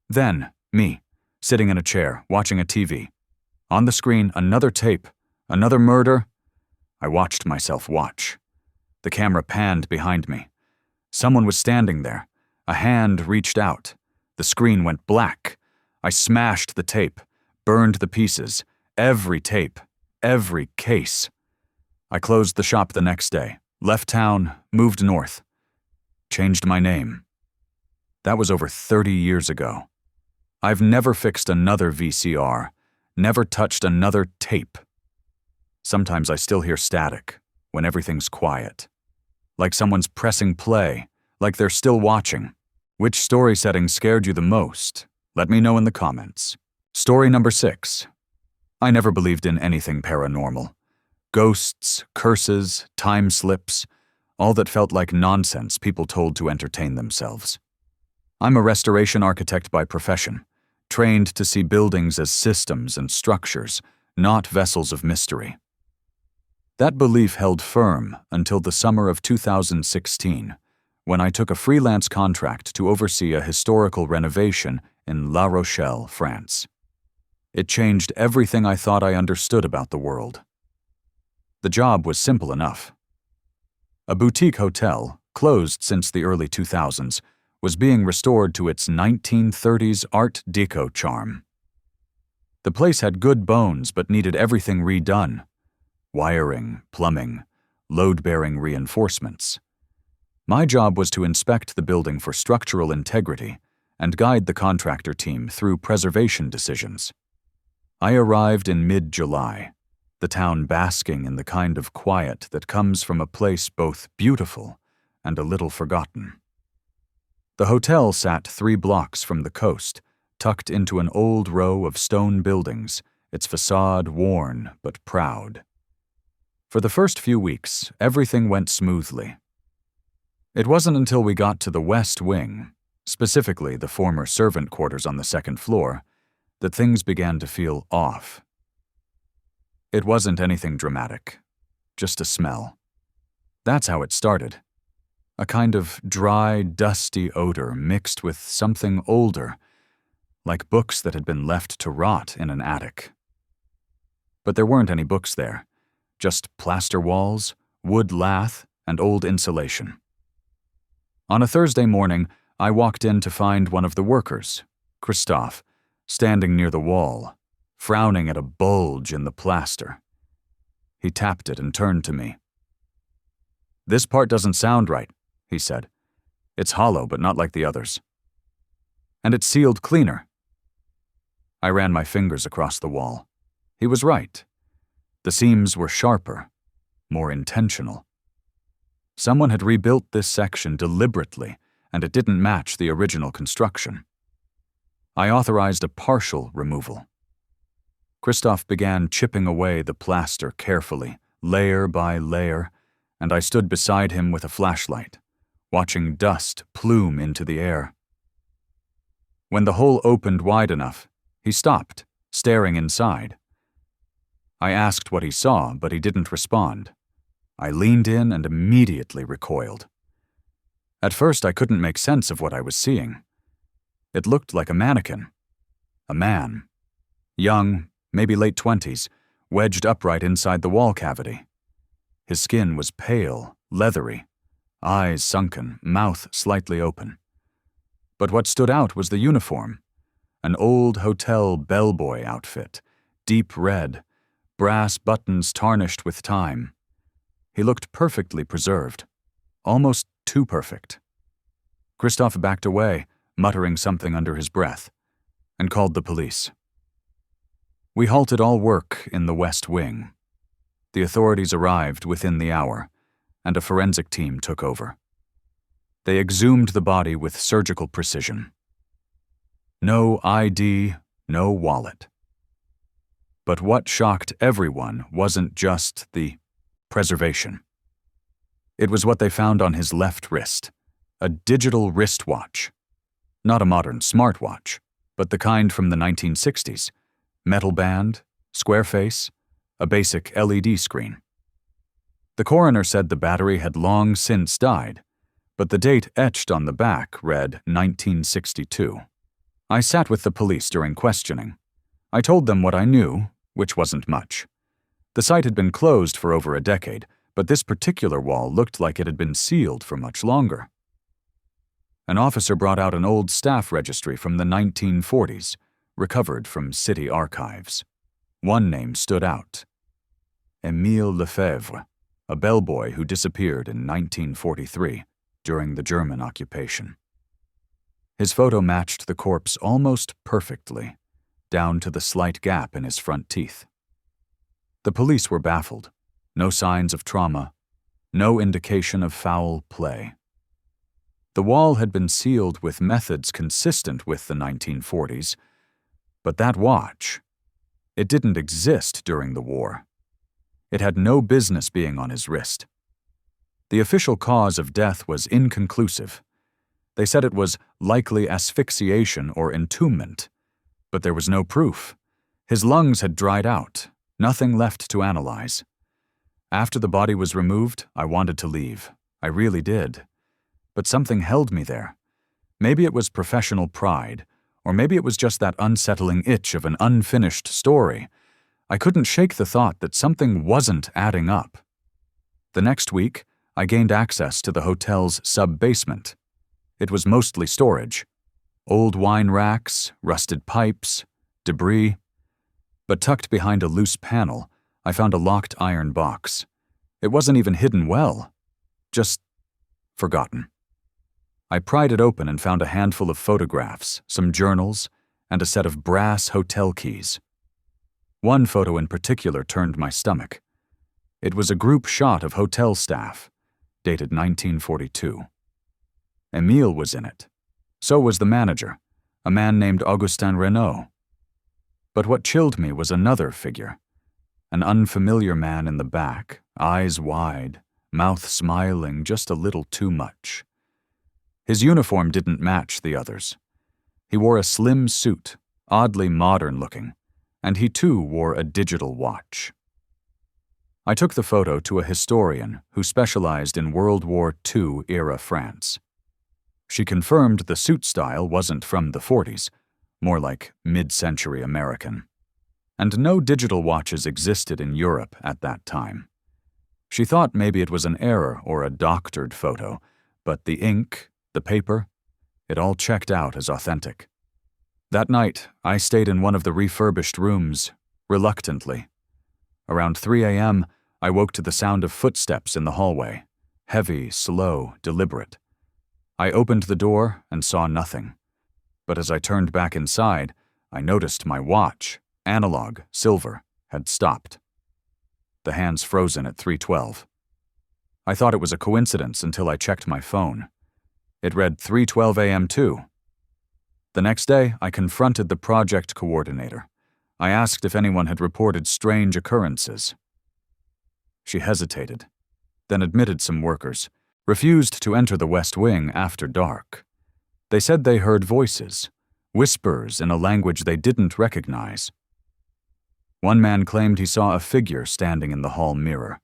Then, me, sitting in a chair, watching a TV. On the screen, another tape, another murder. I watched myself watch. The camera panned behind me. Someone was standing there. A hand reached out. The screen went black. I smashed the tape, burned the pieces, every tape, every case. I closed the shop the next day, left town, moved north. Changed my name. That was over 30 years ago. I've never fixed another VCR, never touched another tape. Sometimes I still hear static when everything's quiet. Like someone's pressing play, like they're still watching. Which story setting scared you the most? Let me know in the comments. Story number 6. I never believed in anything paranormal. Ghosts, curses, time slips, all that felt like nonsense people told to entertain themselves. I'm a restoration architect by profession, trained to see buildings as systems and structures, not vessels of mystery. That belief held firm until the summer of 2016, when I took a freelance contract to oversee a historical renovation in La Rochelle, France. It changed everything I thought I understood about the world. The job was simple enough. A boutique hotel, closed since the early 2000s, was being restored to its 1930s Art Deco charm. The place had good bones but needed everything redone. Wiring, plumbing, load-bearing reinforcements. My job was to inspect the building for structural integrity and guide the contractor team through preservation decisions. I arrived in mid-July, the town basking in the kind of quiet that comes from a place both beautiful and a little forgotten. The hotel sat 3 blocks from the coast, tucked into an old row of stone buildings, its facade worn but proud. For the first few weeks, everything went smoothly. It wasn't until we got to the West Wing, specifically the former servant quarters on the 2nd floor, that things began to feel off. It wasn't anything dramatic, just a smell. That's how it started. A kind of dry, dusty odor mixed with something older, like books that had been left to rot in an attic. But there weren't any books there, just plaster walls, wood lath, and old insulation. On a Thursday morning, I walked in to find one of the workers, Christophe, standing near the wall, frowning at a bulge in the plaster. He tapped it and turned to me. "This part doesn't sound right," he said. "It's hollow, but not like the others. And it's sealed cleaner." I ran my fingers across the wall. He was right. The seams were sharper, more intentional. Someone had rebuilt this section deliberately, and it didn't match the original construction. I authorized a partial removal. Christophe began chipping away the plaster carefully, layer by layer, and I stood beside him with a flashlight, watching dust plume into the air. When the hole opened wide enough, he stopped, staring inside. I asked what he saw, but he didn't respond. I leaned in and immediately recoiled. At first, I couldn't make sense of what I was seeing. It looked like a mannequin. A man. Young, maybe late 20s, wedged upright inside the wall cavity. His skin was pale, leathery, eyes sunken, mouth slightly open. But what stood out was the uniform. An old hotel bellboy outfit, deep red, brass buttons tarnished with time. He looked perfectly preserved, almost too perfect. Christophe backed away, muttering something under his breath, and called the police. We halted all work in the West Wing. The authorities arrived within the hour, and a forensic team took over. They exhumed the body with surgical precision. No ID, no wallet. But what shocked everyone wasn't just the preservation. It was what they found on his left wrist, a digital wristwatch. Not a modern smartwatch, but the kind from the 1960s. Metal band, square face, a basic LED screen. The coroner said the battery had long since died, but the date etched on the back read 1962. I sat with the police during questioning. I told them what I knew, which wasn't much. The site had been closed for over a decade, but this particular wall looked like it had been sealed for much longer. An officer brought out an old staff registry from the 1940s, recovered from city archives. One name stood out. Émile Lefebvre, a bellboy who disappeared in 1943 during the German occupation. His photo matched the corpse almost perfectly, down to the slight gap in his front teeth. The police were baffled. No signs of trauma, no indication of foul play. The wall had been sealed with methods consistent with the 1940s, but that watch, it didn't exist during the war. It had no business being on his wrist. The official cause of death was inconclusive. They said it was likely asphyxiation or entombment, but there was no proof. His lungs had dried out, nothing left to analyze. After the body was removed, I wanted to leave. I really did. But something held me there. Maybe it was professional pride, or maybe it was just that unsettling itch of an unfinished story. I couldn't shake the thought that something wasn't adding up. The next week, I gained access to the hotel's sub-basement. It was mostly storage. Old wine racks, rusted pipes, debris. But tucked behind a loose panel, I found a locked iron box. It wasn't even hidden well. Just forgotten. I pried it open and found a handful of photographs, some journals, and a set of brass hotel keys. One photo in particular turned my stomach. It was a group shot of hotel staff, dated 1942. Émile was in it. So was the manager, a man named Augustin Renault. But what chilled me was another figure. An unfamiliar man in the back, eyes wide, mouth smiling just a little too much. His uniform didn't match the others. He wore a slim suit, oddly modern-looking, and he too wore a digital watch. I took the photo to a historian who specialized in World War II-era France. She confirmed the suit style wasn't from the 40s, more like mid-century American. And no digital watches existed in Europe at that time. She thought maybe it was an error or a doctored photo, but the ink, the paper, it all checked out as authentic. That night, I stayed in one of the refurbished rooms, reluctantly. Around 3 a.m., I woke to the sound of footsteps in the hallway, heavy, slow, deliberate. I opened the door and saw nothing. But as I turned back inside, I noticed my watch, analog, silver, had stopped. The hands frozen at 3:12. I thought it was a coincidence until I checked my phone. It read 3:12 a.m. too. The next day, I confronted the project coordinator. I asked if anyone had reported strange occurrences. She hesitated, then admitted some workers refused to enter the West Wing after dark. They said they heard voices, whispers in a language they didn't recognize. One man claimed he saw a figure standing in the hall mirror,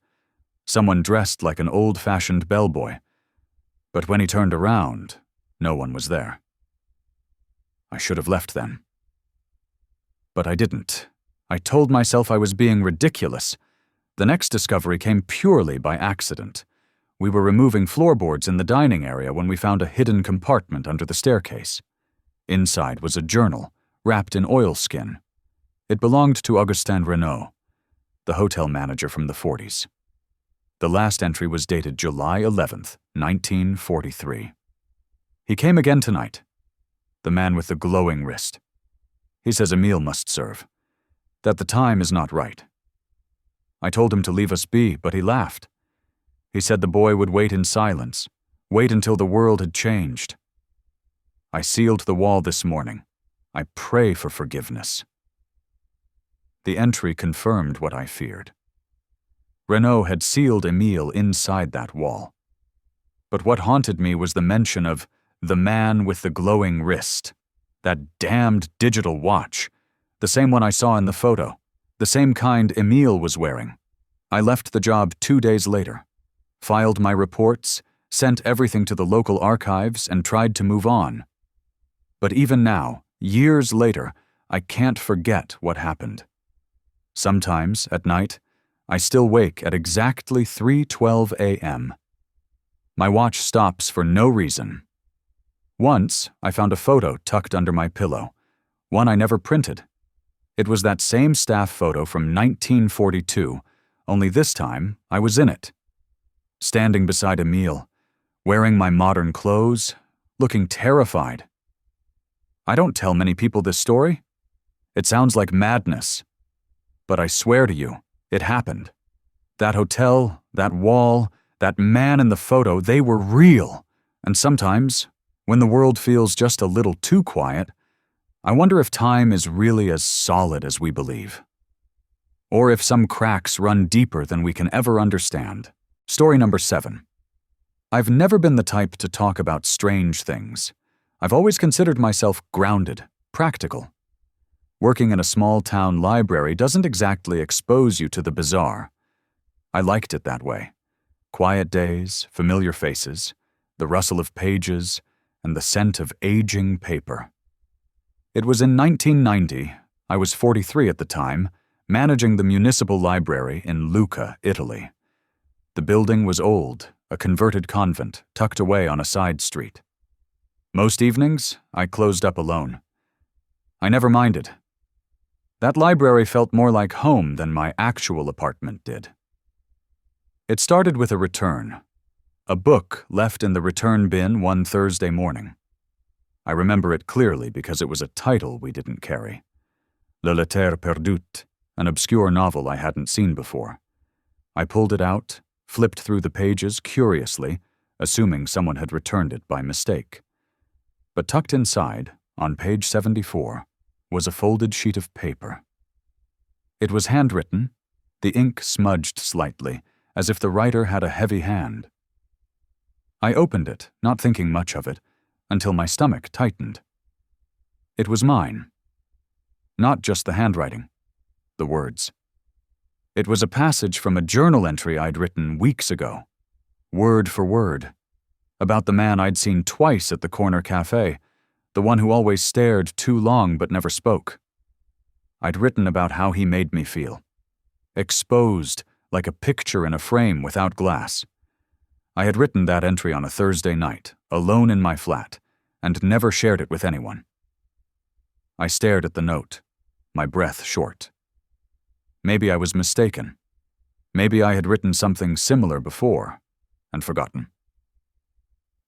someone dressed like an old-fashioned bellboy, but when he turned around, no one was there. I should have left then. But I didn't. I told myself I was being ridiculous. The next discovery came purely by accident. We were removing floorboards in the dining area when we found a hidden compartment under the staircase. Inside was a journal, wrapped in oilskin. It belonged to Augustin Renault, the hotel manager from the 40s. The last entry was dated July 11th, 1943. He came again tonight. The man with the glowing wrist. He says a meal must serve, that the time is not right. I told him to leave us be, but he laughed. He said the boy would wait in silence, wait until the world had changed. I sealed the wall this morning. I pray for forgiveness. The entry confirmed what I feared. Renault had sealed Emile inside that wall. But what haunted me was the mention of the man with the glowing wrist, that damned digital watch, the same one I saw in the photo, the same kind Emile was wearing. I left the job 2 days later, filed my reports, sent everything to the local archives, and tried to move on. But even now, years later, I can't forget what happened. Sometimes, at night, I still wake at exactly 3:12 a.m. My watch stops for no reason. Once, I found a photo tucked under my pillow, one I never printed. It was that same staff photo from 1942, only this time I was in it. Standing beside Emile, wearing my modern clothes, looking terrified. I don't tell many people this story. It sounds like madness. But I swear to you, it happened. That hotel, that wall, that man in the photo, they were real. And sometimes, when the world feels just a little too quiet, I wonder if time is really as solid as we believe. Or if some cracks run deeper than we can ever understand. Story number 7. I've never been the type to talk about strange things. I've always considered myself grounded, practical. Working in a small-town library doesn't exactly expose you to the bizarre. I liked it that way. Quiet days, familiar faces, the rustle of pages, and the scent of aging paper. It was in 1990, I was 43 at the time, managing the municipal library in Lucca, Italy. The building was old, a converted convent tucked away on a side street. Most evenings, I closed up alone. I never minded. That library felt more like home than my actual apartment did. It started with a return. A book left in the return bin one Thursday morning. I remember it clearly because it was a title we didn't carry. Le Lettre Perdute, an obscure novel I hadn't seen before. I pulled it out, flipped through the pages curiously, assuming someone had returned it by mistake. But tucked inside, on page 74, was a folded sheet of paper. It was handwritten, the ink smudged slightly, as if the writer had a heavy hand. I opened it, not thinking much of it, until my stomach tightened. It was mine. Not just the handwriting, the words. It was a passage from a journal entry I'd written weeks ago, word for word, about the man I'd seen twice at the corner cafe, the one who always stared too long but never spoke. I'd written about how he made me feel. Exposed, like a picture in a frame without glass. I had written that entry on a Thursday night, alone in my flat, and never shared it with anyone. I stared at the note, my breath short. Maybe I was mistaken. Maybe I had written something similar before, and forgotten.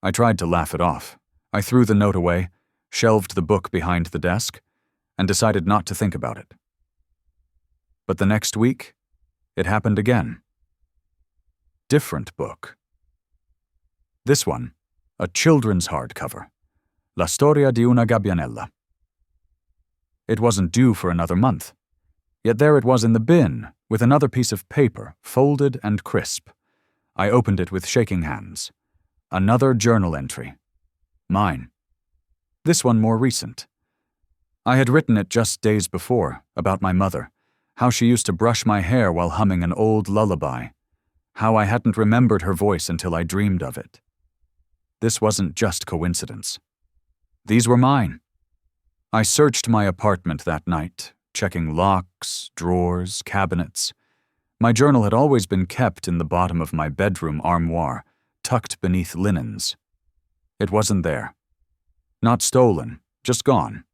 I tried to laugh it off. I threw the note away, shelved the book behind the desk, and decided not to think about it. But the next week, it happened again. Different book. This one, a children's hardcover, La storia di una gabbianella. It wasn't due for another month, yet there it was in the bin, with another piece of paper, folded and crisp. I opened it with shaking hands. Another journal entry. Mine. This one more recent. I had written it just days before, about my mother, how she used to brush my hair while humming an old lullaby, how I hadn't remembered her voice until I dreamed of it. This wasn't just coincidence. These were mine. I searched my apartment that night, checking locks, drawers, cabinets. My journal had always been kept in the bottom of my bedroom armoire, tucked beneath linens. It wasn't there. Not stolen, just gone.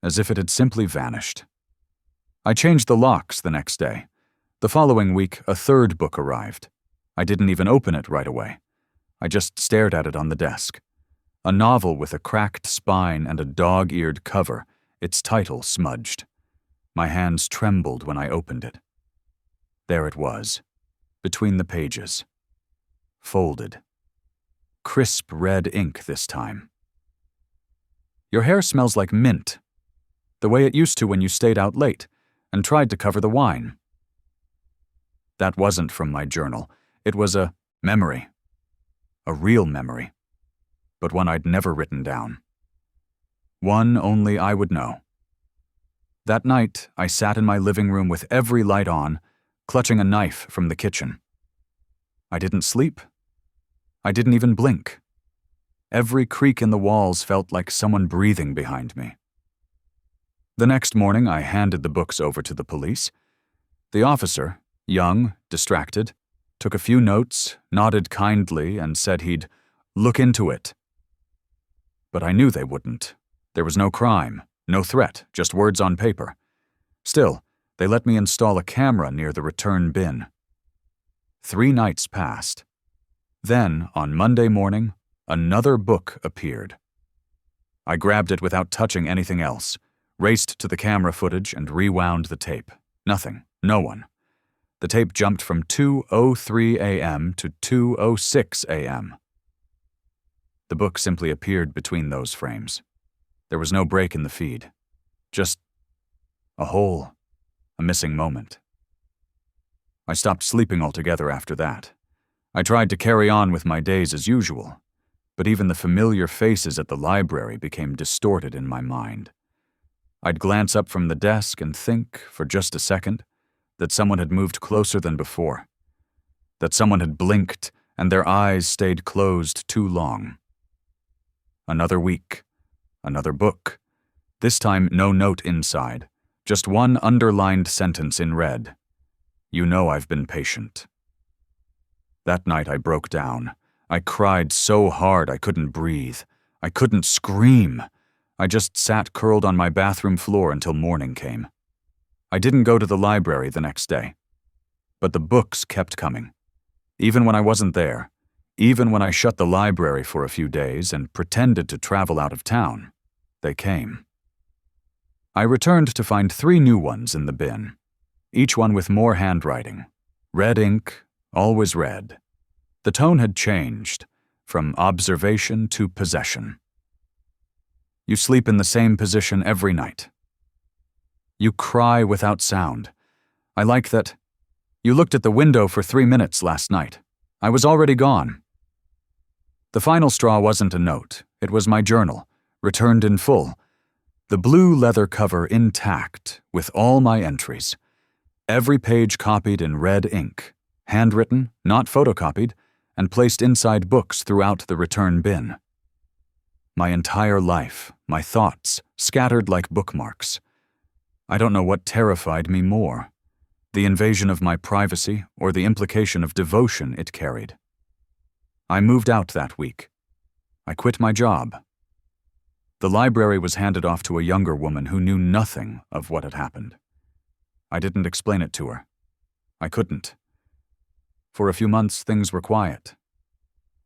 As if it had simply vanished. I changed the locks the next day. The following week, a third book arrived. I didn't even open it right away. I just stared at it on the desk. A novel with a cracked spine and a dog-eared cover, its title smudged. My hands trembled when I opened it. There it was, between the pages. Folded. Crisp red ink this time. Your hair smells like mint, the way it used to when you stayed out late and tried to cover the wine. That wasn't from my journal. It was a memory. A real memory. But one I'd never written down. One only I would know. That night, I sat in my living room with every light on, clutching a knife from the kitchen. I didn't sleep. I didn't even blink. Every creak in the walls felt like someone breathing behind me. The next morning, I handed the books over to the police. The officer, young, distracted, took a few notes, nodded kindly, and said he'd look into it. But I knew they wouldn't. There was no crime, no threat, just words on paper. Still, they let me install a camera near the return bin. 3 nights passed. Then, on Monday morning, another book appeared. I grabbed it without touching anything else, raced to the camera footage and rewound the tape. Nothing. No one. The tape jumped from 2:03 a.m. to 2:06 a.m. The book simply appeared between those frames. There was no break in the feed. Just a hole, a missing moment. I stopped sleeping altogether after that. I tried to carry on with my days as usual, but even the familiar faces at the library became distorted in my mind. I'd glance up from the desk and think, for just a second, that someone had moved closer than before, that someone had blinked and their eyes stayed closed too long. Another week, another book, this time no note inside, just one underlined sentence in red. You know I've been patient. That night I broke down. I cried so hard I couldn't breathe. I couldn't scream. I just sat curled on my bathroom floor until morning came. I didn't go to the library the next day. But the books kept coming. Even when I wasn't there, even when I shut the library for a few days and pretended to travel out of town, they came. I returned to find 3 new ones in the bin, each one with more handwriting. Red ink, always red. The tone had changed, from observation to possession. You sleep in the same position every night. You cry without sound. I like that. You looked at the window for 3 minutes last night. I was already gone. The final straw wasn't a note. It was my journal, returned in full. The blue leather cover intact, with all my entries. Every page copied in red ink, handwritten, not photocopied, and placed inside books throughout the return bin. My entire life, my thoughts, scattered like bookmarks. I don't know what terrified me more, the invasion of my privacy or the implication of devotion it carried. I moved out that week. I quit my job. The library was handed off to a younger woman who knew nothing of what had happened. I didn't explain it to her. I couldn't. For a few months, things were quiet.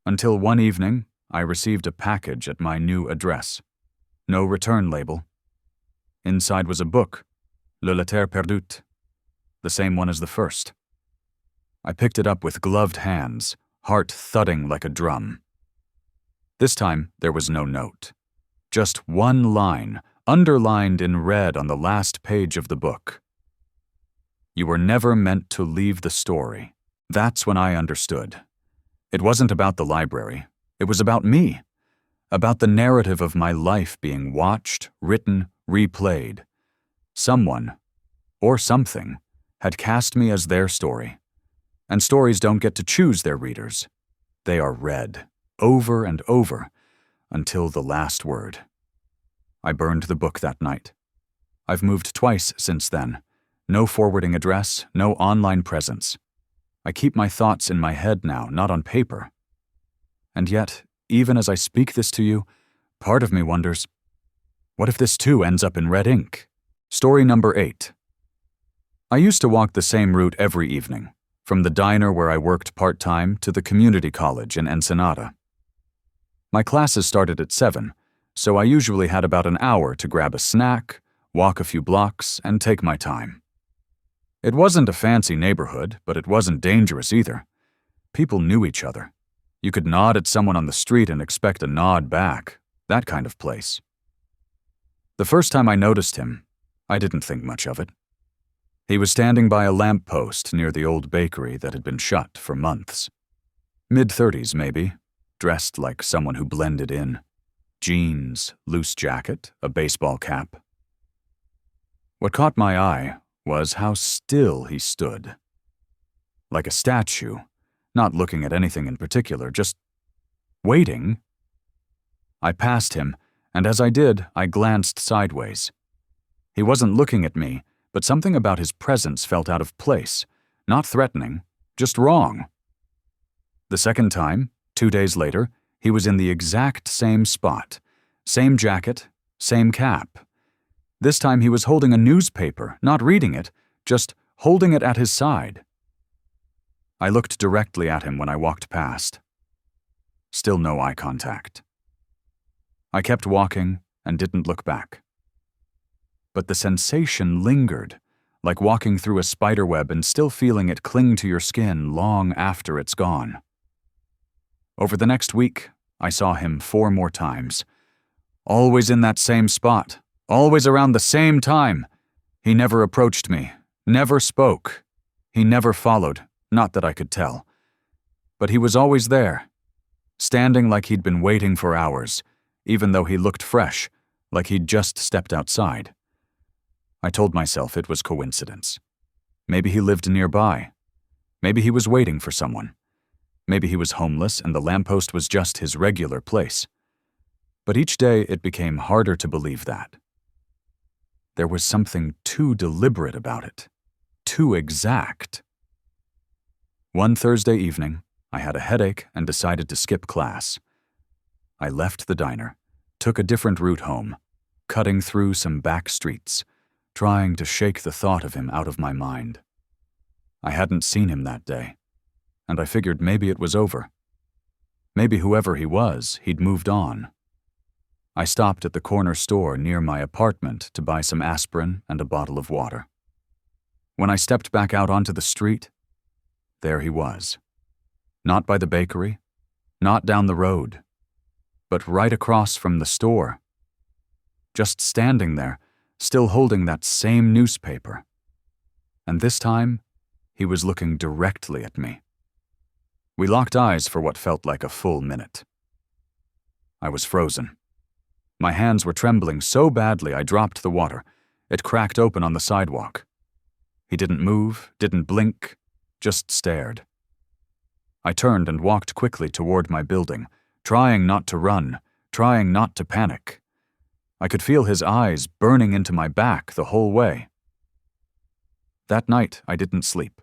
Until one evening, I received a package at my new address. No return label. Inside was a book, Le Lettre Perdue, the same one as the first. I picked it up with gloved hands, heart thudding like a drum. This time, there was no note. Just one line, underlined in red on the last page of the book. You were never meant to leave the story. That's when I understood. It wasn't about the library. It was about me. About the narrative of my life being watched, written, replayed. Someone, or something, had cast me as their story. And stories don't get to choose their readers. They are read, over and over, until the last word. I burned the book that night. I've moved twice since then. No forwarding address, no online presence. I keep my thoughts in my head now, not on paper. And yet, even as I speak this to you, part of me wonders, what if this too ends up in red ink? Story number 8. I used to walk the same route every evening, from the diner where I worked part-time to the community college in Ensenada. My classes started at 7, so I usually had about an hour to grab a snack, walk a few blocks, and take my time. It wasn't a fancy neighborhood, but it wasn't dangerous either. People knew each other. You could nod at someone on the street and expect a nod back, that kind of place. The first time I noticed him, I didn't think much of it. He was standing by a lamppost near the old bakery that had been shut for months. Mid-30s, maybe, dressed like someone who blended in. Jeans, loose jacket, a baseball cap. What caught my eye was how still he stood. Like a statue, not looking at anything in particular, just waiting. I passed him, and as I did, I glanced sideways. He wasn't looking at me, but something about his presence felt out of place, not threatening, just wrong. The second time, 2 days later, he was in the exact same spot, same jacket, same cap. This time he was holding a newspaper, not reading it, just holding it at his side. I looked directly at him when I walked past. Still no eye contact. I kept walking and didn't look back. But the sensation lingered, like walking through a spiderweb and still feeling it cling to your skin long after it's gone. Over the next week, I saw him 4 more times. Always in that same spot, always around the same time. He never approached me, never spoke. He never followed, not that I could tell. But he was always there, standing like he'd been waiting for hours, even though he looked fresh, like he'd just stepped outside. I told myself it was coincidence. Maybe he lived nearby. Maybe he was waiting for someone. Maybe he was homeless and the lamppost was just his regular place. But each day it became harder to believe that. There was something too deliberate about it, too exact. One Thursday evening, I had a headache and decided to skip class. I left the diner, took a different route home, cutting through some back streets, trying to shake the thought of him out of my mind. I hadn't seen him that day, and I figured maybe it was over. Maybe whoever he was, he'd moved on. I stopped at the corner store near my apartment to buy some aspirin and a bottle of water. When I stepped back out onto the street, there he was. Not by the bakery, not down the road, but right across from the store. Just standing there, still holding that same newspaper. And this time, he was looking directly at me. We locked eyes for what felt like a full minute. I was frozen. My hands were trembling so badly I dropped the water. It cracked open on the sidewalk. He didn't move, didn't blink, just stared. I turned and walked quickly toward my building, trying not to run, trying not to panic. I could feel his eyes burning into my back the whole way. That night, I didn't sleep.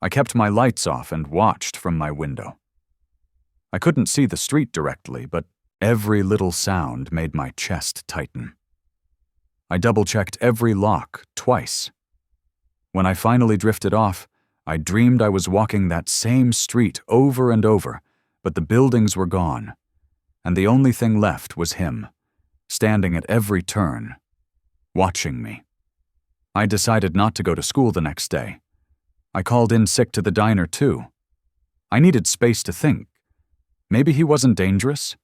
I kept my lights off and watched from my window. I couldn't see the street directly, but every little sound made my chest tighten. I double-checked every lock twice. When I finally drifted off, I dreamed I was walking that same street over and over, but the buildings were gone, and the only thing left was him, standing at every turn, watching me. I decided not to go to school the next day. I called in sick to the diner too. I needed space to think. Maybe he wasn't dangerous.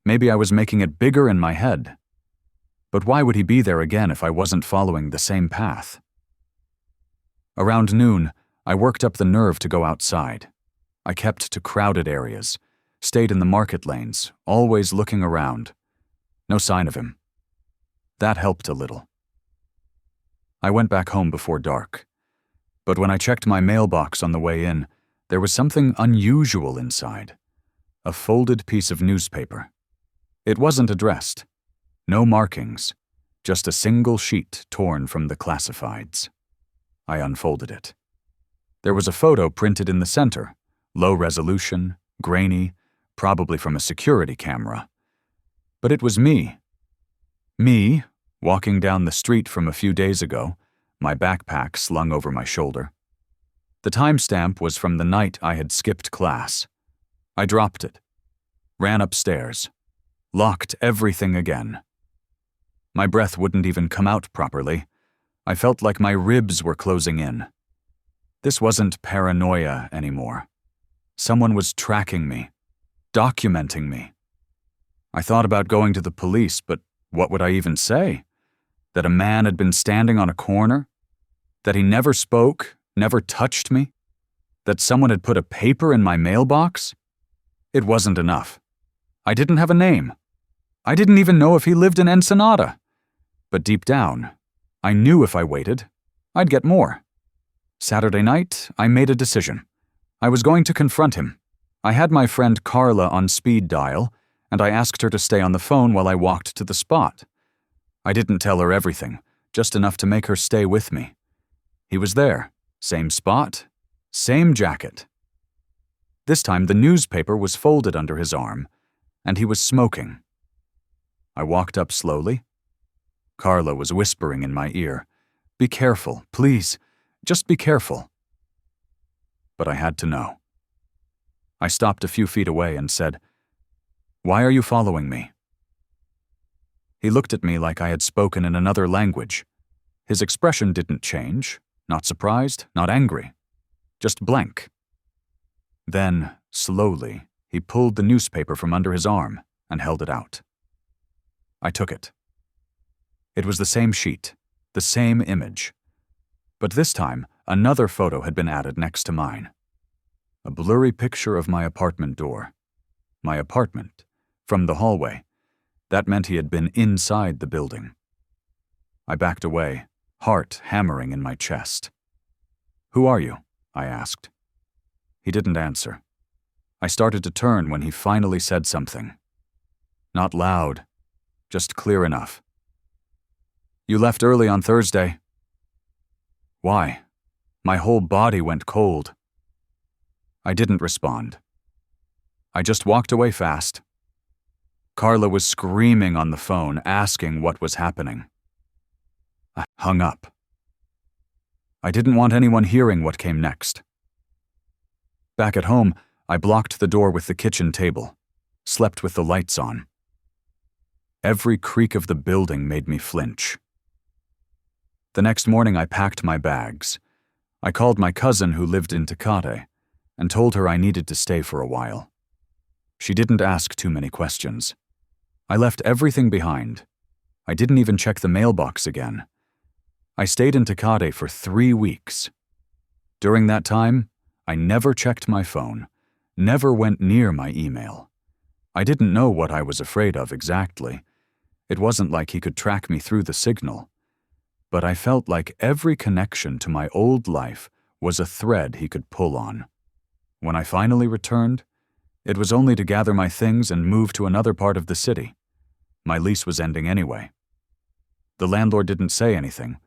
Maybe I was making it bigger in my head. But why would he be there again if I wasn't following the same path? Around noon, I worked up the nerve to go outside. I kept to crowded areas, stayed in the market lanes, always looking around. No sign of him. That helped a little. I went back home before dark, but when I checked my mailbox on the way in, there was something unusual inside. A folded piece of newspaper. It wasn't addressed. No markings. Just a single sheet torn from the classifieds. I unfolded it. There was a photo printed in the center, low resolution, grainy, probably from a security camera. But it was me. Me, walking down the street from a few days ago, my backpack slung over my shoulder. The timestamp was from the night I had skipped class. I dropped it, ran upstairs, locked everything again. My breath wouldn't even come out properly. I felt like my ribs were closing in. This wasn't paranoia anymore. Someone was tracking me, documenting me. I thought about going to the police, but what would I even say? That a man had been standing on a corner? That he never spoke, never touched me? That someone had put a paper in my mailbox? It wasn't enough. I didn't have a name. I didn't even know if he lived in Ensenada. But deep down, I knew if I waited, I'd get more. Saturday night, I made a decision. I was going to confront him. I had my friend Carla on speed dial, and I asked her to stay on the phone while I walked to the spot. I didn't tell her everything, just enough to make her stay with me. He was there, same spot, same jacket. This time the newspaper was folded under his arm, and he was smoking. I walked up slowly. Carla was whispering in my ear, "Be careful, please, just be careful." But I had to know. I stopped a few feet away and said, "Why are you following me?" He looked at me like I had spoken in another language. His expression didn't change, not surprised, not angry, just blank. Then, slowly, he pulled the newspaper from under his arm and held it out. I took it. It was the same sheet, the same image. But this time, another photo had been added next to mine. A blurry picture of my apartment door. My apartment, from the hallway. That meant he had been inside the building. I backed away, heart hammering in my chest. "Who are you?" I asked. He didn't answer. I started to turn when he finally said something. Not loud, just clear enough. "You left early on Thursday." Why? My whole body went cold. I didn't respond. I just walked away fast. Carla was screaming on the phone, asking what was happening. I hung up. I didn't want anyone hearing what came next. Back at home, I blocked the door with the kitchen table, slept with the lights on. Every creak of the building made me flinch. The next morning I packed my bags. I called my cousin who lived in Tecate and told her I needed to stay for a while. She didn't ask too many questions. I left everything behind. I didn't even check the mailbox again. I stayed in Tecate for 3 weeks. During that time, I never checked my phone, never went near my email. I didn't know what I was afraid of exactly. It wasn't like he could track me through the signal. But I felt like every connection to my old life was a thread he could pull on. When I finally returned, it was only to gather my things and move to another part of the city. My lease was ending anyway. The landlord didn't say anything,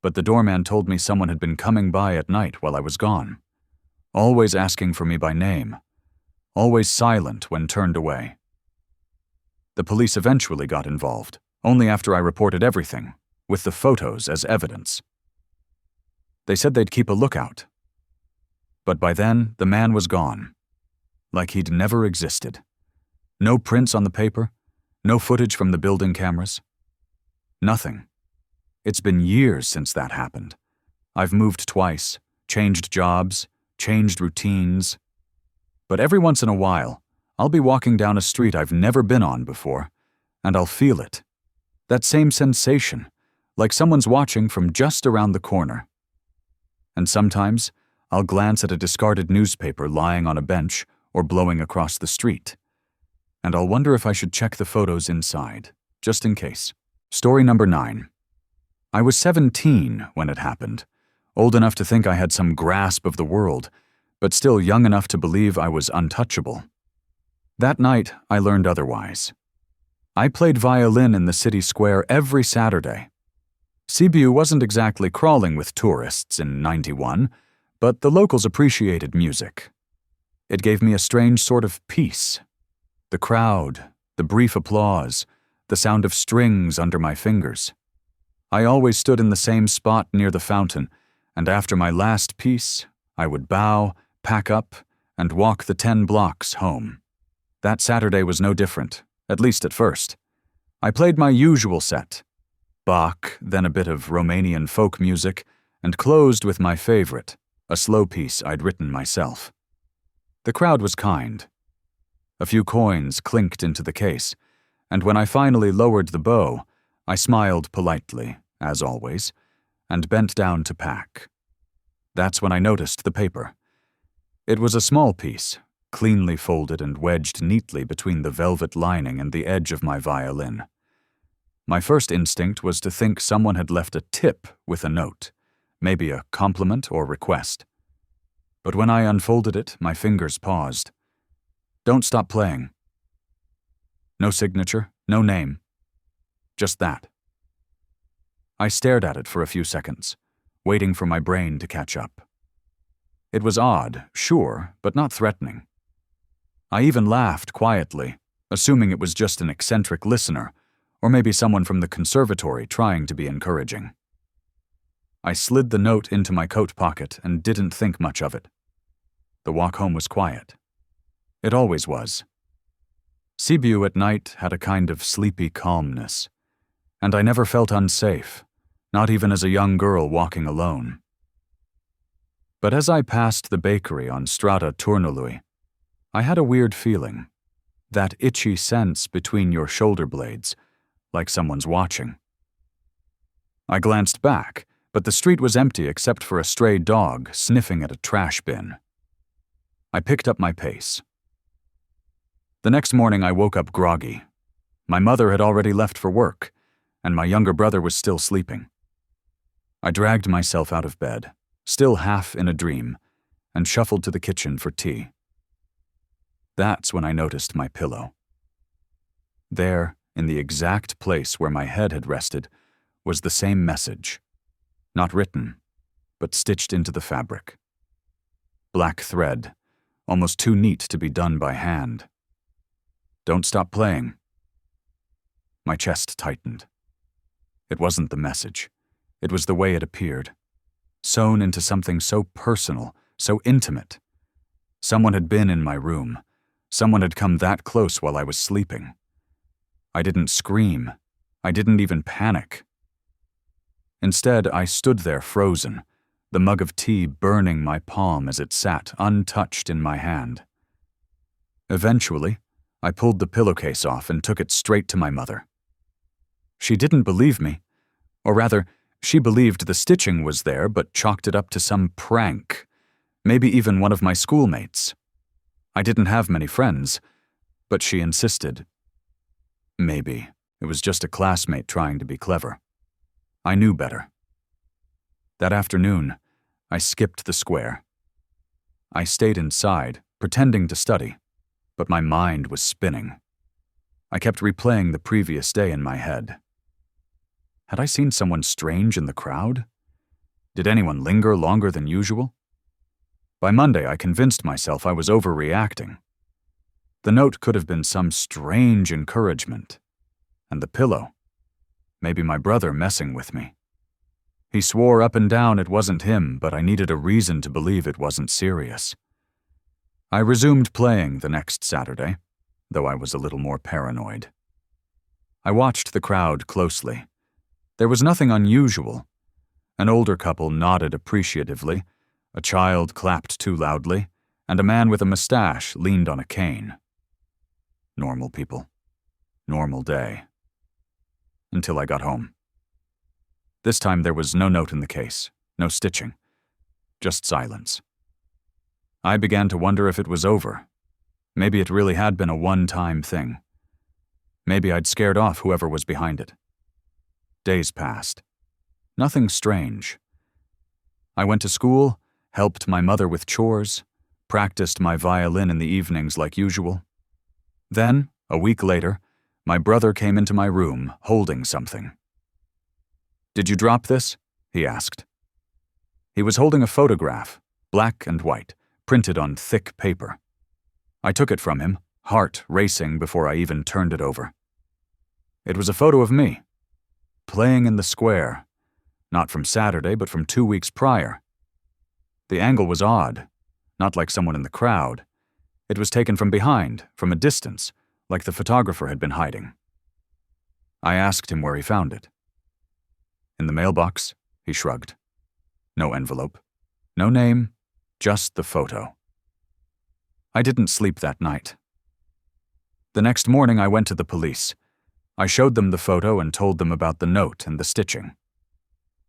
but the doorman told me someone had been coming by at night while I was gone, always asking for me by name, always silent when turned away. The police eventually got involved, only after I reported everything, with the photos as evidence. They said they'd keep a lookout. But by then, the man was gone, like he'd never existed. No prints on the paper, no footage from the building cameras. Nothing. It's been years since that happened. I've moved twice, changed jobs, changed routines. But every once in a while, I'll be walking down a street I've never been on before, and I'll feel it. That same sensation, like someone's watching from just around the corner. And sometimes, I'll glance at a discarded newspaper lying on a bench or blowing across the street, and I'll wonder if I should check the photos inside, just in case. Story number 9. I was 17 when it happened, old enough to think I had some grasp of the world, but still young enough to believe I was untouchable. That night, I learned otherwise. I played violin in the city square every Saturday. Cebu wasn't exactly crawling with tourists in '91, but the locals appreciated music. It gave me a strange sort of peace. The crowd, the brief applause, the sound of strings under my fingers. I always stood in the same spot near the fountain, and after my last piece, I would bow, pack up, and walk the 10 blocks home. That Saturday was no different, at least at first. I played my usual set, Bach, then a bit of Romanian folk music, and closed with my favorite, a slow piece I'd written myself. The crowd was kind. A few coins clinked into the case, and when I finally lowered the bow, I smiled politely, as always, and bent down to pack. That's when I noticed the paper. It was a small piece, cleanly folded and wedged neatly between the velvet lining and the edge of my violin. My first instinct was to think someone had left a tip with a note, maybe a compliment or request. But when I unfolded it, my fingers paused. Don't stop playing. No signature, no name. Just that. I stared at it for a few seconds, waiting for my brain to catch up. It was odd, sure, but not threatening. I even laughed quietly, assuming it was just an eccentric listener, or maybe someone from the conservatory trying to be encouraging. I slid the note into my coat pocket and didn't think much of it. The walk home was quiet. It always was. Cebu at night had a kind of sleepy calmness, and I never felt unsafe, not even as a young girl walking alone. But as I passed the bakery on Strada Turnului, I had a weird feeling, that itchy sense between your shoulder blades, like someone's watching. I glanced back, but the street was empty except for a stray dog sniffing at a trash bin. I picked up my pace. The next morning I woke up groggy. My mother had already left for work, and my younger brother was still sleeping. I dragged myself out of bed, still half in a dream, and shuffled to the kitchen for tea. That's when I noticed my pillow. There, in the exact place where my head had rested, was the same message. Not written, but stitched into the fabric. Black thread, almost too neat to be done by hand. Don't stop playing. My chest tightened. It wasn't the message. It was the way it appeared. Sewn into something so personal, so intimate. Someone had been in my room. Someone had come that close while I was sleeping. I didn't scream. I didn't even panic. Instead, I stood there frozen, the mug of tea burning my palm as it sat untouched in my hand. Eventually, I pulled the pillowcase off and took it straight to my mother. She didn't believe me, or rather, she believed the stitching was there but chalked it up to some prank, maybe even one of my schoolmates. I didn't have many friends, but she insisted. Maybe it was just a classmate trying to be clever. I knew better. That afternoon, I skipped the square. I stayed inside, pretending to study, but my mind was spinning. I kept replaying the previous day in my head. Had I seen someone strange in the crowd? Did anyone linger longer than usual? By Monday, I convinced myself I was overreacting. The note could have been some strange encouragement. And the pillow, maybe my brother messing with me. He swore up and down it wasn't him, but I needed a reason to believe it wasn't serious. I resumed playing the next Saturday, though I was a little more paranoid. I watched the crowd closely. There was nothing unusual. An older couple nodded appreciatively, a child clapped too loudly, and a man with a mustache leaned on a cane. Normal people. Normal day. Until I got home. This time there was no note in the case, no stitching, just silence. I began to wonder if it was over. Maybe it really had been a one-time thing. Maybe I'd scared off whoever was behind it. Days passed. Nothing strange. I went to school, helped my mother with chores, practiced my violin in the evenings like usual. Then, a week later, my brother came into my room, holding something. "Did you drop this?" he asked. He was holding a photograph, black and white, printed on thick paper. I took it from him, heart racing before I even turned it over. It was a photo of me, playing in the square, not from Saturday, but from 2 weeks prior. The angle was odd, not like someone in the crowd. It was taken from behind, from a distance, like the photographer had been hiding. I asked him where he found it. "In the mailbox," he shrugged. No envelope, no name, just the photo. I didn't sleep that night. The next morning I went to the police. I showed them the photo and told them about the note and the stitching.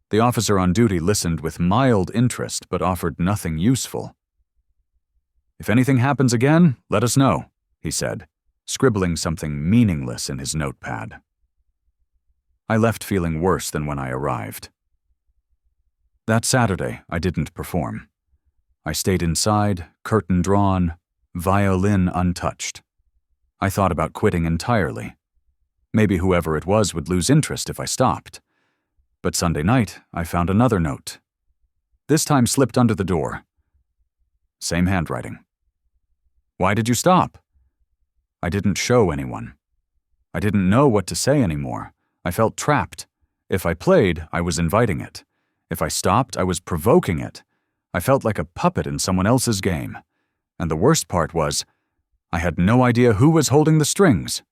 The officer on duty listened with mild interest but offered nothing useful. "If anything happens again, let us know," he said, scribbling something meaningless in his notepad. I left feeling worse than when I arrived. That Saturday, I didn't perform. I stayed inside, curtain drawn, violin untouched. I thought about quitting entirely. Maybe whoever it was would lose interest if I stopped. But Sunday night, I found another note. This time slipped under the door. Same handwriting. "Why did you stop?" I didn't show anyone. I didn't know what to say anymore. I felt trapped. If I played, I was inviting it. If I stopped, I was provoking it. I felt like a puppet in someone else's game. And the worst part was, I had no idea who was holding the strings.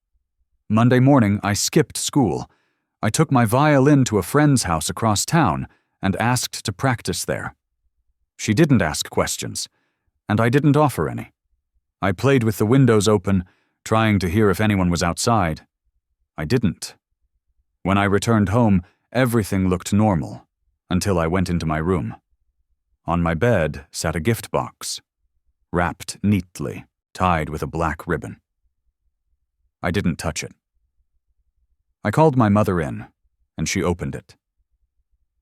Monday morning, I skipped school. I took my violin to a friend's house across town and asked to practice there. She didn't ask questions, and I didn't offer any. I played with the windows open, trying to hear if anyone was outside. I didn't. When I returned home, everything looked normal, until I went into my room. On my bed sat a gift box, wrapped neatly, tied with a black ribbon. I didn't touch it. I called my mother in, and she opened it.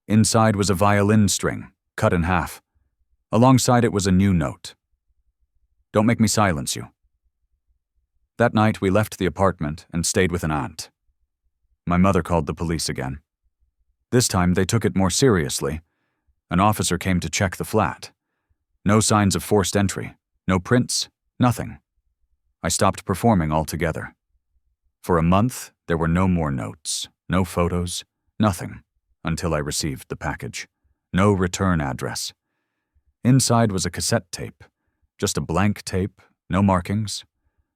Inside was a violin string, cut in half. Alongside it was a new note. "Don't make me silence you." That night we left the apartment and stayed with an aunt. My mother called the police again. This time they took it more seriously. An officer came to check the flat. No signs of forced entry, no prints, nothing. I stopped performing altogether. For a month, there were no more notes, no photos, nothing, until I received the package. No return address. Inside was a cassette tape, just a blank tape, no markings.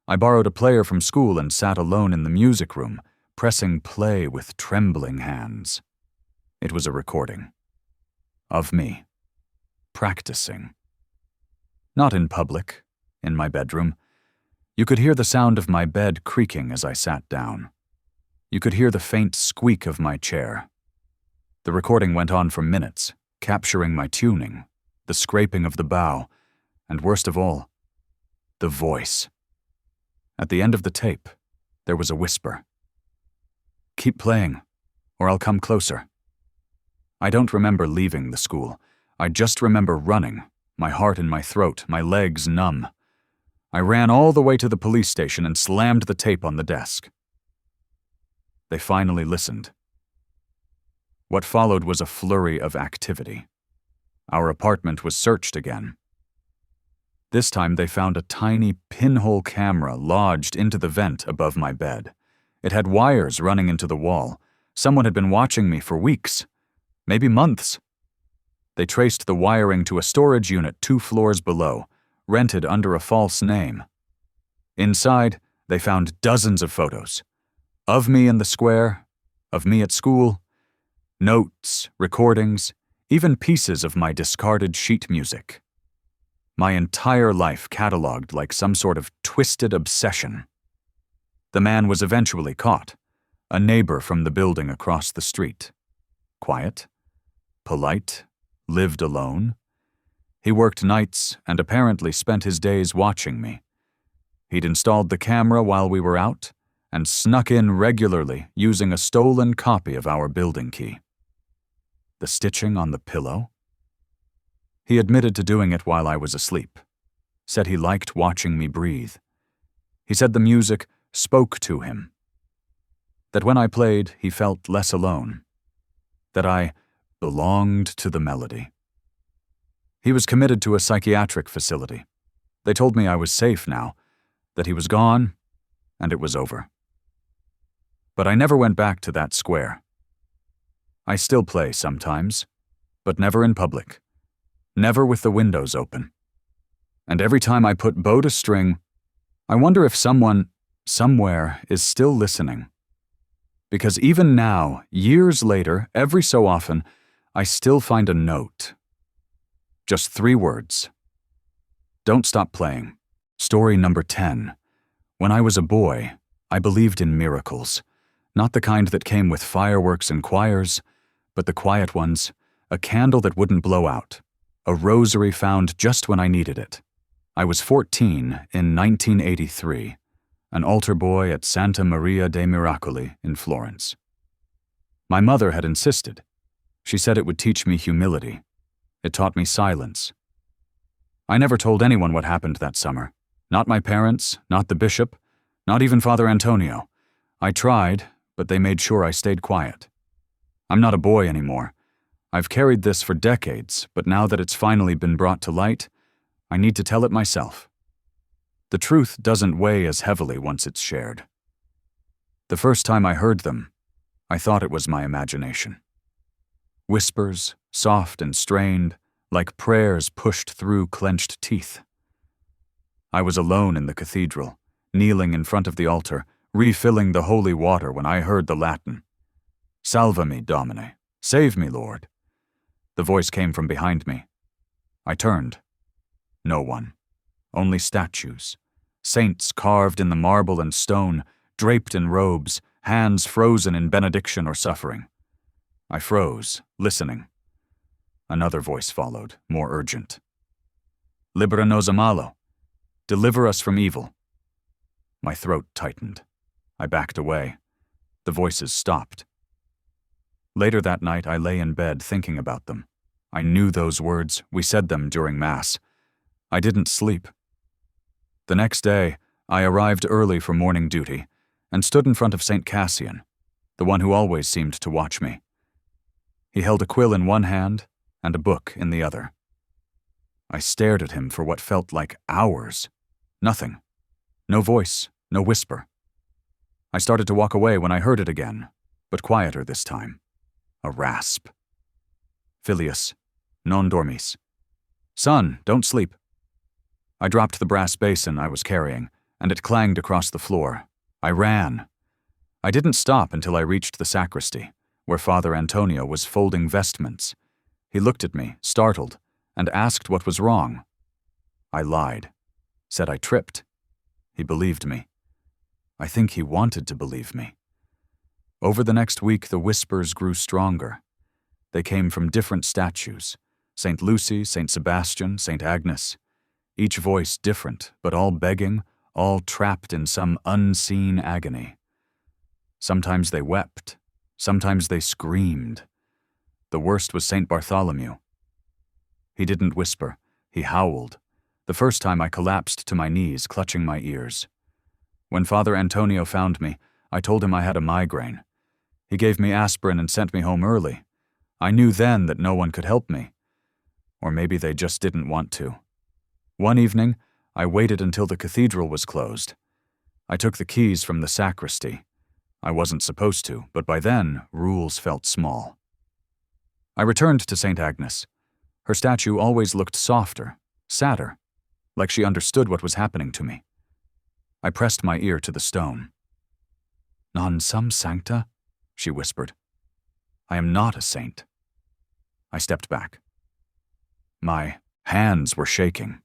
I borrowed a player from school and sat alone in the music room, pressing play with trembling hands. It was a recording. Of me. Practicing. Not in public, in my bedroom. You could hear the sound of my bed creaking as I sat down. You could hear the faint squeak of my chair. The recording went on for minutes, capturing my tuning, the scraping of the bow, and worst of all, the voice. At the end of the tape, there was a whisper. "Keep playing, or I'll come closer." I don't remember leaving the school. I just remember running, my heart in my throat, my legs numb. I ran all the way to the police station and slammed the tape on the desk. They finally listened. What followed was a flurry of activity. Our apartment was searched again. This time they found a tiny pinhole camera lodged into the vent above my bed. It had wires running into the wall. Someone had been watching me for weeks, maybe months. They traced the wiring to a storage unit 2 floors below, rented under a false name. Inside, they found dozens of photos. Of me in the square, of me at school, notes, recordings, even pieces of my discarded sheet music. My entire life catalogued like some sort of twisted obsession. The man was eventually caught, a neighbor from the building across the street. Quiet, polite, lived alone. He worked nights and apparently spent his days watching me. He'd installed the camera while we were out, and snuck in regularly using a stolen copy of our building key. The stitching on the pillow? He admitted to doing it while I was asleep, said he liked watching me breathe. He said the music spoke to him, that when I played, he felt less alone, that I belonged to the melody. He was committed to a psychiatric facility. They told me I was safe now, that he was gone, and it was over. But I never went back to that square. I still play sometimes, but never in public, never with the windows open. And every time I put bow to string, I wonder if someone, somewhere, is still listening. Because even now, years later, every so often, I still find a note. Just 3 words. Don't stop playing. Story number 10. When I was a boy, I believed in miracles. Not the kind that came with fireworks and choirs, but the quiet ones, a candle that wouldn't blow out, a rosary found just when I needed it. I was 14 in 1983, an altar boy at Santa Maria dei Miracoli in Florence. My mother had insisted. She said it would teach me humility. It taught me silence. I never told anyone what happened that summer. Not my parents, not the bishop, not even Father Antonio. I tried, but they made sure I stayed quiet. I'm not a boy anymore. I've carried this for decades, but now that it's finally been brought to light, I need to tell it myself. The truth doesn't weigh as heavily once it's shared. The first time I heard them, I thought it was my imagination. Whispers, soft and strained, like prayers pushed through clenched teeth. I was alone in the cathedral, kneeling in front of the altar, refilling the holy water when I heard the Latin. Salva me, Domine. Save me, Lord. The voice came from behind me. I turned. No one. Only statues. Saints carved in the marble and stone, draped in robes, hands frozen in benediction or suffering. I froze, listening. Another voice followed, more urgent. Libera nos a malo. Deliver us from evil. My throat tightened. I backed away. The voices stopped. Later that night, I lay in bed thinking about them. I knew those words. We said them during Mass. I didn't sleep. The next day, I arrived early for morning duty and stood in front of St. Cassian, the one who always seemed to watch me. He held a quill in one hand and a book in the other. I stared at him for what felt like hours. Nothing. No voice, no whisper. I started to walk away when I heard it again, but quieter this time. A rasp. Filius, non dormis. Son, don't sleep. I dropped the brass basin I was carrying, and it clanged across the floor. I ran. I didn't stop until I reached the sacristy, where Father Antonio was folding vestments. He looked at me, startled, and asked what was wrong. I lied, said I tripped. He believed me. I think he wanted to believe me. Over the next week, the whispers grew stronger. They came from different statues, St. Lucy, St. Sebastian, St. Agnes. Each voice different, but all begging, all trapped in some unseen agony. Sometimes they wept, sometimes they screamed. The worst was St. Bartholomew. He didn't whisper, he howled. The first time I collapsed to my knees, clutching my ears. When Father Antonio found me, I told him I had a migraine. He gave me aspirin and sent me home early. I knew then that no one could help me. Or maybe they just didn't want to. One evening, I waited until the cathedral was closed. I took the keys from the sacristy. I wasn't supposed to, but by then, rules felt small. I returned to St. Agnes. Her statue always looked softer, sadder, like she understood what was happening to me. I pressed my ear to the stone. Non sum sancta, she whispered. I am not a saint. I stepped back. My hands were shaking.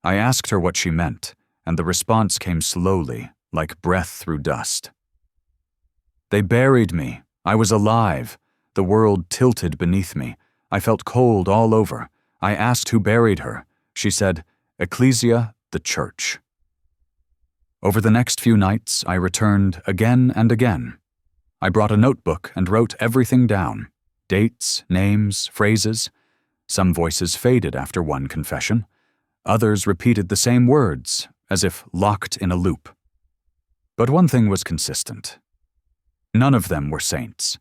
I asked her what she meant, and the response came slowly, like breath through dust. They buried me. I was alive. The world tilted beneath me. I felt cold all over. I asked who buried her. She said, Ecclesia, the church. Over the next few nights, I returned again and again. I brought a notebook and wrote everything down: dates, names, phrases. Some voices faded after one confession. Others repeated the same words, as if locked in a loop. But one thing was consistent. None of them were saints.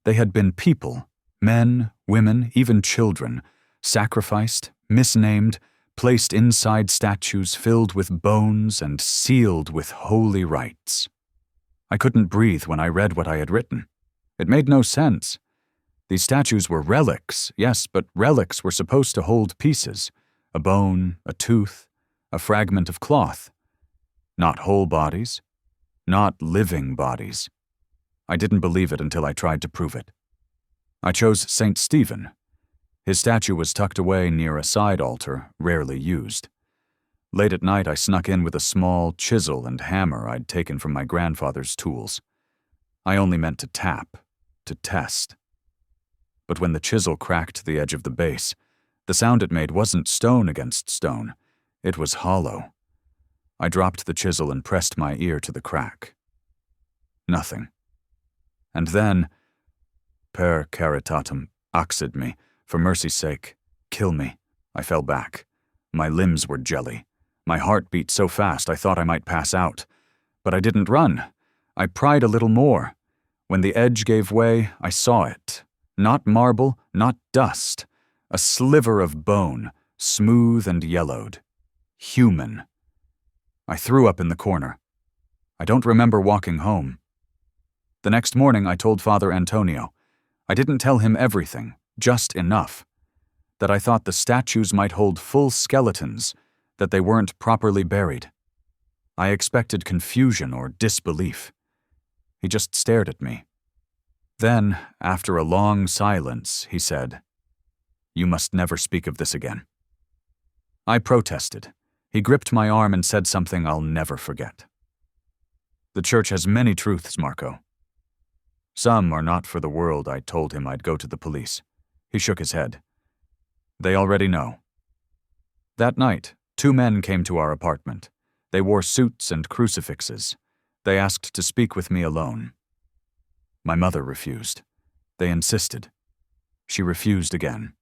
They had been people, men, women, even children, sacrificed, misnamed, placed inside statues filled with bones and sealed with holy rites. I couldn't breathe when I read what I had written. It made no sense. These statues were relics, yes, but relics were supposed to hold pieces: a bone, a tooth, a fragment of cloth. Not whole bodies, not living bodies. I didn't believe it until I tried to prove it. I chose St. Stephen. His statue was tucked away near a side altar, rarely used. Late at night, I snuck in with a small chisel and hammer I'd taken from my grandfather's tools. I only meant to tap, to test. But when the chisel cracked the edge of the base, the sound it made wasn't stone against stone. It was hollow. I dropped the chisel and pressed my ear to the crack. Nothing. And then, per caritatem, oxid me, for mercy's sake, kill me. I fell back. My limbs were jelly. My heart beat so fast I thought I might pass out. But I didn't run. I pried a little more. When the edge gave way, I saw it. Not marble, not dust. A sliver of bone, smooth and yellowed. Human. I threw up in the corner. I don't remember walking home. The next morning I told Father Antonio. I didn't tell him everything, just enough. That I thought the statues might hold full skeletons, that they weren't properly buried. I expected confusion or disbelief. He just stared at me. Then, after a long silence, he said, "You must never speak of this again." I protested. He gripped my arm and said something I'll never forget. "The church has many truths, Marco. Some are not for the world." I told him I'd go to the police. He shook his head. "They already know." That night, 2 men came to our apartment. They wore suits and crucifixes. They asked to speak with me alone. My mother refused. They insisted. She refused again.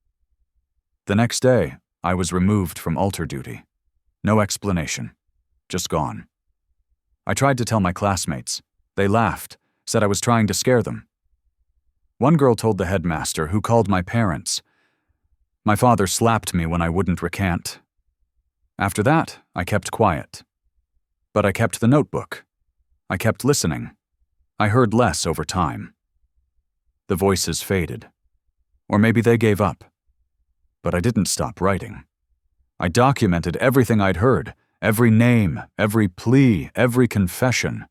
The next day, I was removed from altar duty. No explanation. Just gone. I tried to tell my classmates. They laughed, said I was trying to scare them. One girl told the headmaster, who called my parents. My father slapped me when I wouldn't recant. After that, I kept quiet. But I kept the notebook. I kept listening. I heard less over time. The voices faded. Or maybe they gave up. But I didn't stop writing. I documented everything I'd heard, every name, every plea, every confession.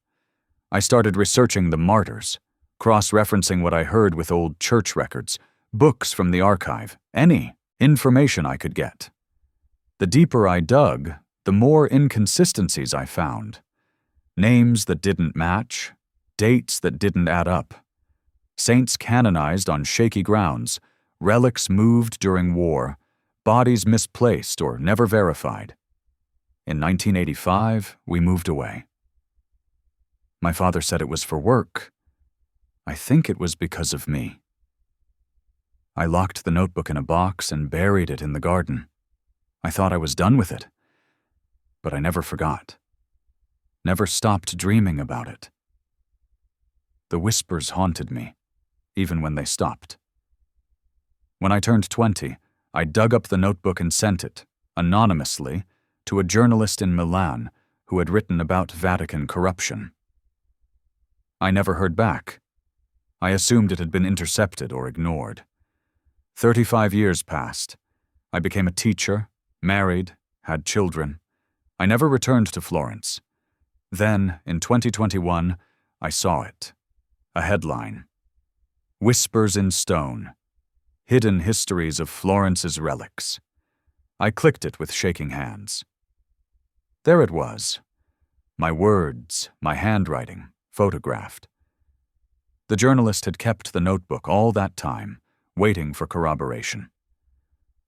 I started researching the martyrs, cross-referencing what I heard with old church records, books from the archive, any information I could get. The deeper I dug, the more inconsistencies I found. Names that didn't match, dates that didn't add up. Saints canonized on shaky grounds, relics moved during war, bodies misplaced or never verified. In 1985, we moved away. My father said it was for work. I think it was because of me. I locked the notebook in a box and buried it in the garden. I thought I was done with it. But I never forgot. Never stopped dreaming about it. The whispers haunted me, even when they stopped. When I turned 20, I dug up the notebook and sent it, anonymously, to a journalist in Milan who had written about Vatican corruption. I never heard back. I assumed it had been intercepted or ignored. 35 years passed. I became a teacher, married, had children. I never returned to Florence. Then, in 2021, I saw it. A headline. Whispers in Stone. Hidden Histories of Florence's Relics. I clicked it with shaking hands. There it was. My words, my handwriting, photographed. The journalist had kept the notebook all that time, waiting for corroboration.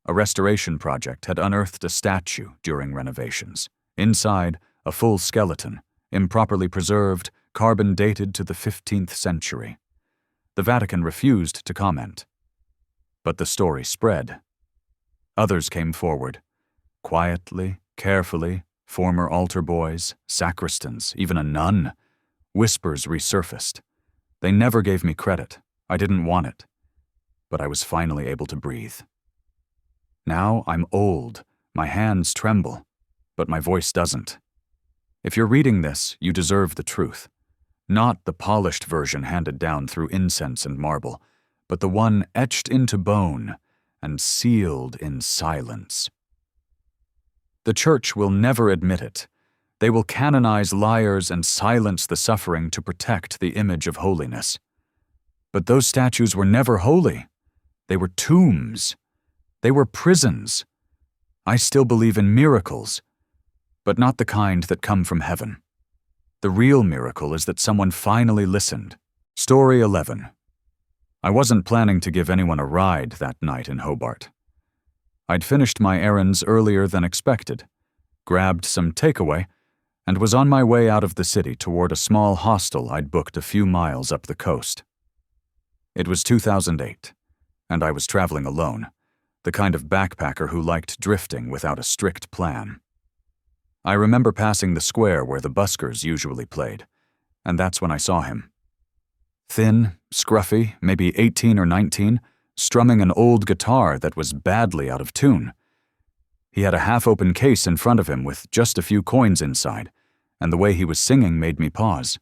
A restoration project had unearthed a statue during renovations. Inside, a full skeleton, improperly preserved, carbon dated to the 15th century. The Vatican refused to comment. But the story spread. Others came forward. Quietly, carefully, former altar boys, sacristans, even a nun. Whispers resurfaced. They never gave me credit. I didn't want it. But I was finally able to breathe. Now I'm old. My hands tremble. But my voice doesn't. If you're reading this, you deserve the truth. Not the polished version handed down through incense and marble, but the one etched into bone and sealed in silence. The church will never admit it. They will canonize liars and silence the suffering to protect the image of holiness. But those statues were never holy. They were tombs. They were prisons. I still believe in miracles, but not the kind that come from heaven. The real miracle is that someone finally listened. Story 11. I wasn't planning to give anyone a ride that night in Hobart. I'd finished my errands earlier than expected, grabbed some takeaway, and was on my way out of the city toward a small hostel I'd booked a few miles up the coast. It was 2008, and I was traveling alone, the kind of backpacker who liked drifting without a strict plan. I remember passing the square where the buskers usually played, and that's when I saw him. Thin, scruffy, maybe 18 or 19, strumming an old guitar that was badly out of tune. He had a half-open case in front of him with just a few coins inside, and the way he was singing made me pause.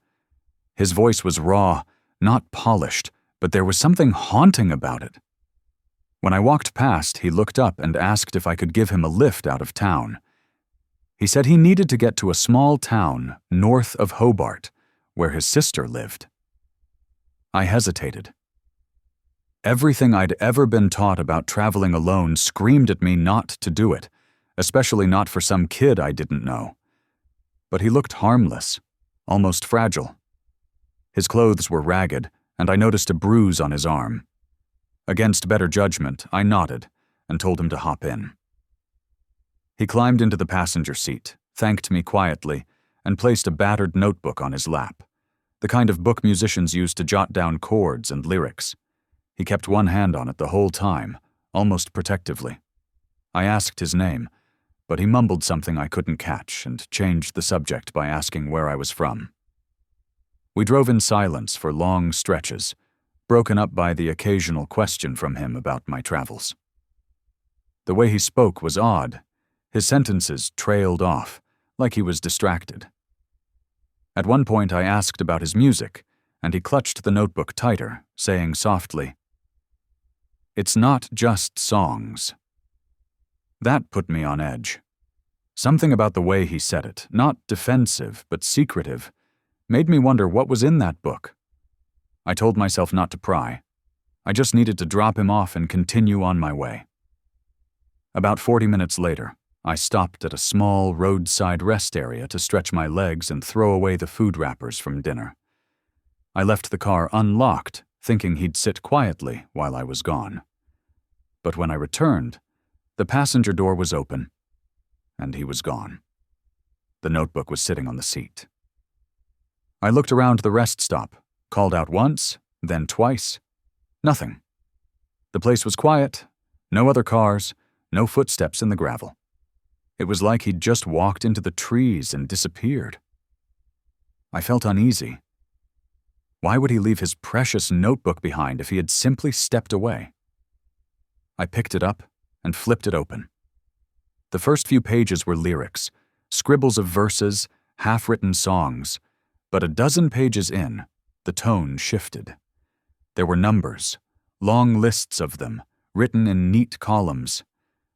His voice was raw, not polished, but there was something haunting about it. When I walked past, he looked up and asked if I could give him a lift out of town. He said he needed to get to a small town north of Hobart, where his sister lived. I hesitated. Everything I'd ever been taught about traveling alone screamed at me not to do it, especially not for some kid I didn't know. But he looked harmless, almost fragile. His clothes were ragged, and I noticed a bruise on his arm. Against better judgment, I nodded and told him to hop in. He climbed into the passenger seat, thanked me quietly, and placed a battered notebook on his lap, the kind of book musicians use to jot down chords and lyrics. He kept one hand on it the whole time, almost protectively. I asked his name, but he mumbled something I couldn't catch and changed the subject by asking where I was from. We drove in silence for long stretches, broken up by the occasional question from him about my travels. The way he spoke was odd. His sentences trailed off, like he was distracted. At one point I asked about his music, and he clutched the notebook tighter, saying softly, "It's not just songs." That put me on edge. Something about the way he said it, not defensive but secretive, made me wonder what was in that book. I told myself not to pry. I just needed to drop him off and continue on my way. About 40 minutes later, I stopped at a small roadside rest area to stretch my legs and throw away the food wrappers from dinner. I left the car unlocked, thinking he'd sit quietly while I was gone. But when I returned, the passenger door was open, and he was gone. The notebook was sitting on the seat. I looked around the rest stop, called out once, then twice. Nothing. The place was quiet, no other cars, no footsteps in the gravel. It was like he'd just walked into the trees and disappeared. I felt uneasy. Why would he leave his precious notebook behind if he had simply stepped away? I picked it up and flipped it open. The first few pages were lyrics, scribbles of verses, half-written songs, but a dozen pages in, the tone shifted. There were numbers, long lists of them, written in neat columns.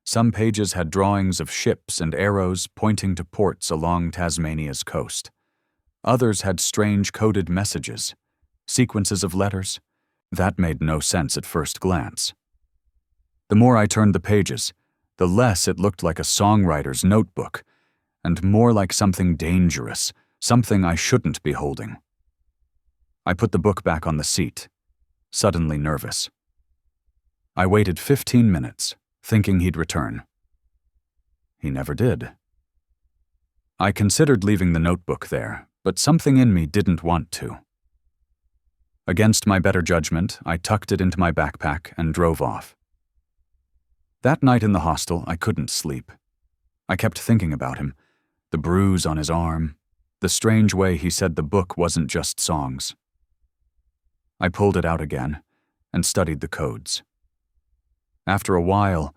Some pages had drawings of ships and arrows pointing to ports along Tasmania's coast. Others had strange coded messages, sequences of letters. That made no sense at first glance. The more I turned the pages, the less it looked like a songwriter's notebook, and more like something dangerous, something I shouldn't be holding. I put the book back on the seat, suddenly nervous. I waited 15 minutes, thinking he'd return. He never did. I considered leaving the notebook there, but something in me didn't want to. Against my better judgment, I tucked it into my backpack and drove off. That night in the hostel, I couldn't sleep. I kept thinking about him, the bruise on his arm, the strange way he said the book wasn't just songs. I pulled it out again and studied the codes. After a while,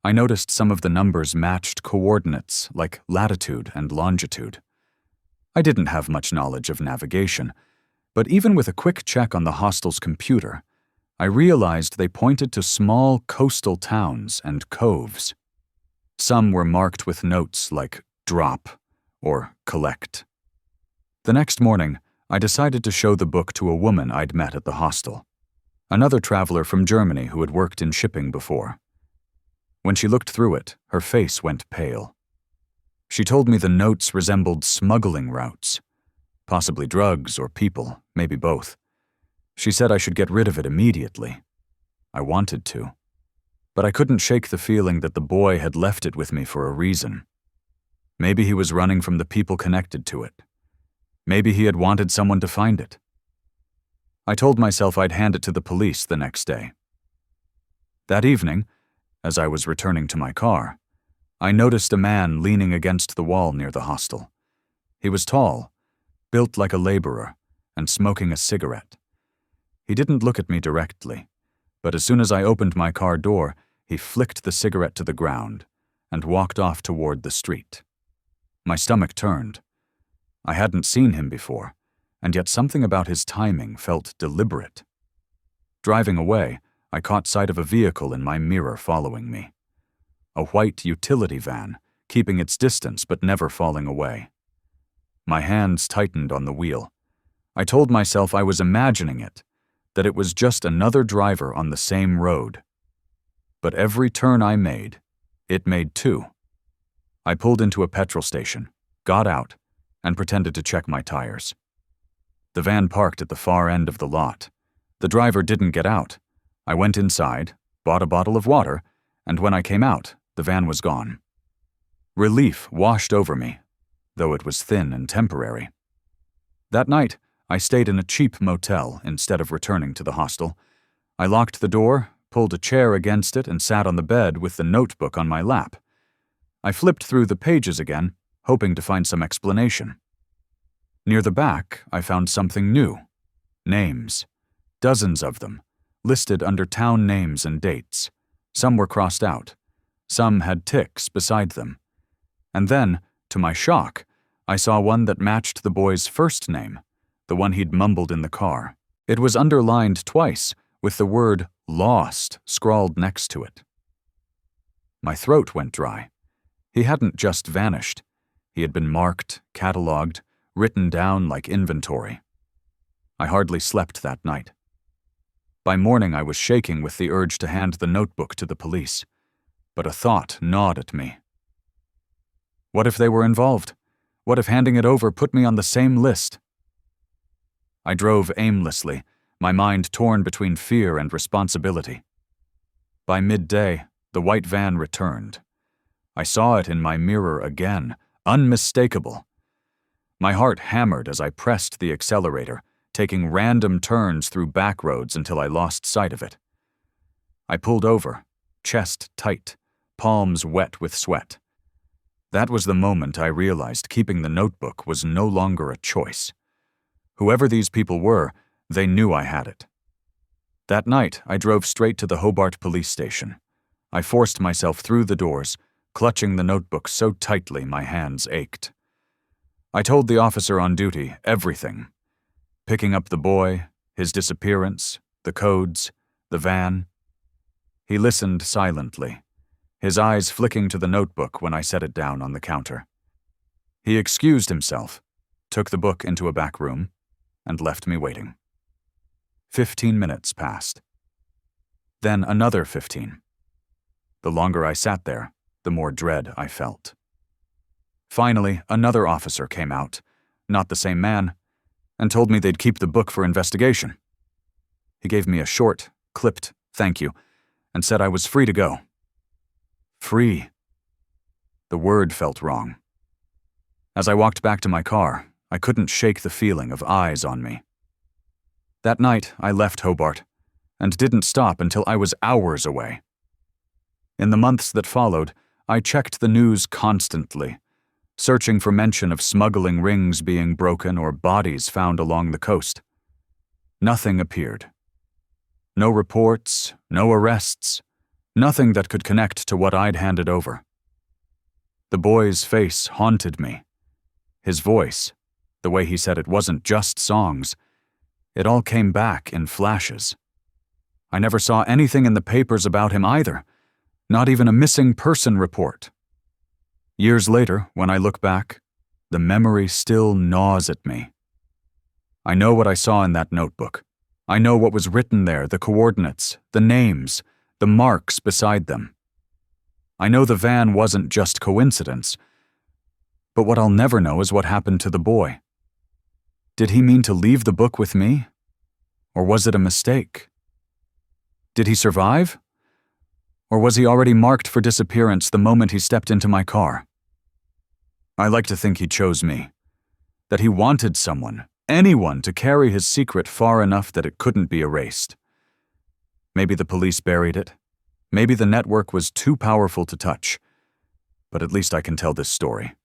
I noticed some of the numbers matched coordinates like latitude and longitude. I didn't have much knowledge of navigation, but even with a quick check on the hostel's computer, I realized they pointed to small coastal towns and coves. Some were marked with notes like drop or collect. The next morning, I decided to show the book to a woman I'd met at the hostel, another traveler from Germany who had worked in shipping before. When she looked through it, her face went pale. She told me the notes resembled smuggling routes, possibly drugs or people, maybe both. She said I should get rid of it immediately. I wanted to, but I couldn't shake the feeling that the boy had left it with me for a reason. Maybe he was running from the people connected to it. Maybe he had wanted someone to find it. I told myself I'd hand it to the police the next day. That evening, as I was returning to my car, I noticed a man leaning against the wall near the hostel. He was tall, built like a laborer, and smoking a cigarette. He didn't look at me directly, but as soon as I opened my car door, he flicked the cigarette to the ground and walked off toward the street. My stomach turned. I hadn't seen him before, and yet something about his timing felt deliberate. Driving away, I caught sight of a vehicle in my mirror following me. A white utility van, keeping its distance but never falling away. My hands tightened on the wheel. I told myself I was imagining it, that it was just another driver on the same road. But every turn I made, it made two. I pulled into a petrol station, got out, and pretended to check my tires. The van parked at the far end of the lot. The driver didn't get out. I went inside, bought a bottle of water, and when I came out, the van was gone. Relief washed over me, though it was thin and temporary. That night, I stayed in a cheap motel instead of returning to the hostel. I locked the door, pulled a chair against it, and sat on the bed with the notebook on my lap. I flipped through the pages again, hoping to find some explanation. Near the back, I found something new. Names. Dozens of them, listed under town names and dates. Some were crossed out. Some had ticks beside them. And then, to my shock, I saw one that matched the boy's first name, the one he'd mumbled in the car. It was underlined twice, with the word lost scrawled next to it. My throat went dry. He hadn't just vanished. He had been marked, catalogued, written down like inventory. I hardly slept that night. By morning, I was shaking with the urge to hand the notebook to the police, but a thought gnawed at me. What if they were involved? What if handing it over put me on the same list? I drove aimlessly, my mind torn between fear and responsibility. By midday, the white van returned. I saw it in my mirror again, unmistakable. My heart hammered as I pressed the accelerator, taking random turns through back roads until I lost sight of it. I pulled over, chest tight, palms wet with sweat. That was the moment I realized keeping the notebook was no longer a choice. Whoever these people were, they knew I had it. That night, I drove straight to the Hobart police station. I forced myself through the doors, clutching the notebook so tightly my hands ached. I told the officer on duty everything. Picking up the boy, his disappearance, the codes, the van. He listened silently, his eyes flicking to the notebook when I set it down on the counter. He excused himself, took the book into a back room, and left me waiting. 15 minutes passed. Then another 15. The longer I sat there, the more dread I felt. Finally, another officer came out, not the same man, and told me they'd keep the book for investigation. He gave me a short, clipped thank you, and said I was free to go. Free. The word felt wrong. As I walked back to my car, I couldn't shake the feeling of eyes on me. That night, I left Hobart, and didn't stop until I was hours away. In the months that followed, I checked the news constantly, searching for mention of smuggling rings being broken or bodies found along the coast. Nothing appeared. No reports, no arrests, nothing that could connect to what I'd handed over. The boy's face haunted me. His voice, the way he said it wasn't just songs, it all came back in flashes. I never saw anything in the papers about him either, not even a missing person report. Years later, when I look back, the memory still gnaws at me. I know what I saw in that notebook. I know what was written there, the coordinates, the names, the marks beside them. I know the van wasn't just coincidence, but what I'll never know is what happened to the boy. Did he mean to leave the book with me? Or was it a mistake? Did he survive? Or was he already marked for disappearance the moment he stepped into my car? I like to think he chose me, that he wanted someone, anyone, to carry his secret far enough that it couldn't be erased. Maybe the police buried it. Maybe the network was too powerful to touch. But at least I can tell this story.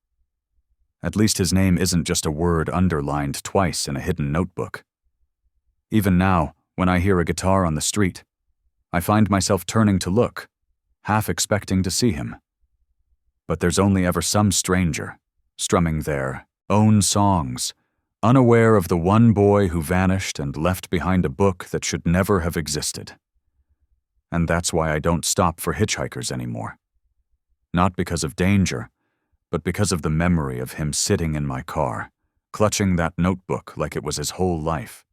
At least his name isn't just a word underlined twice in a hidden notebook. Even now, when I hear a guitar on the street, I find myself turning to look, half expecting to see him. But there's only ever some stranger, strumming their own songs, unaware of the one boy who vanished and left behind a book that should never have existed. And that's why I don't stop for hitchhikers anymore. Not because of danger, but because of the memory of him sitting in my car, clutching that notebook like it was his whole life.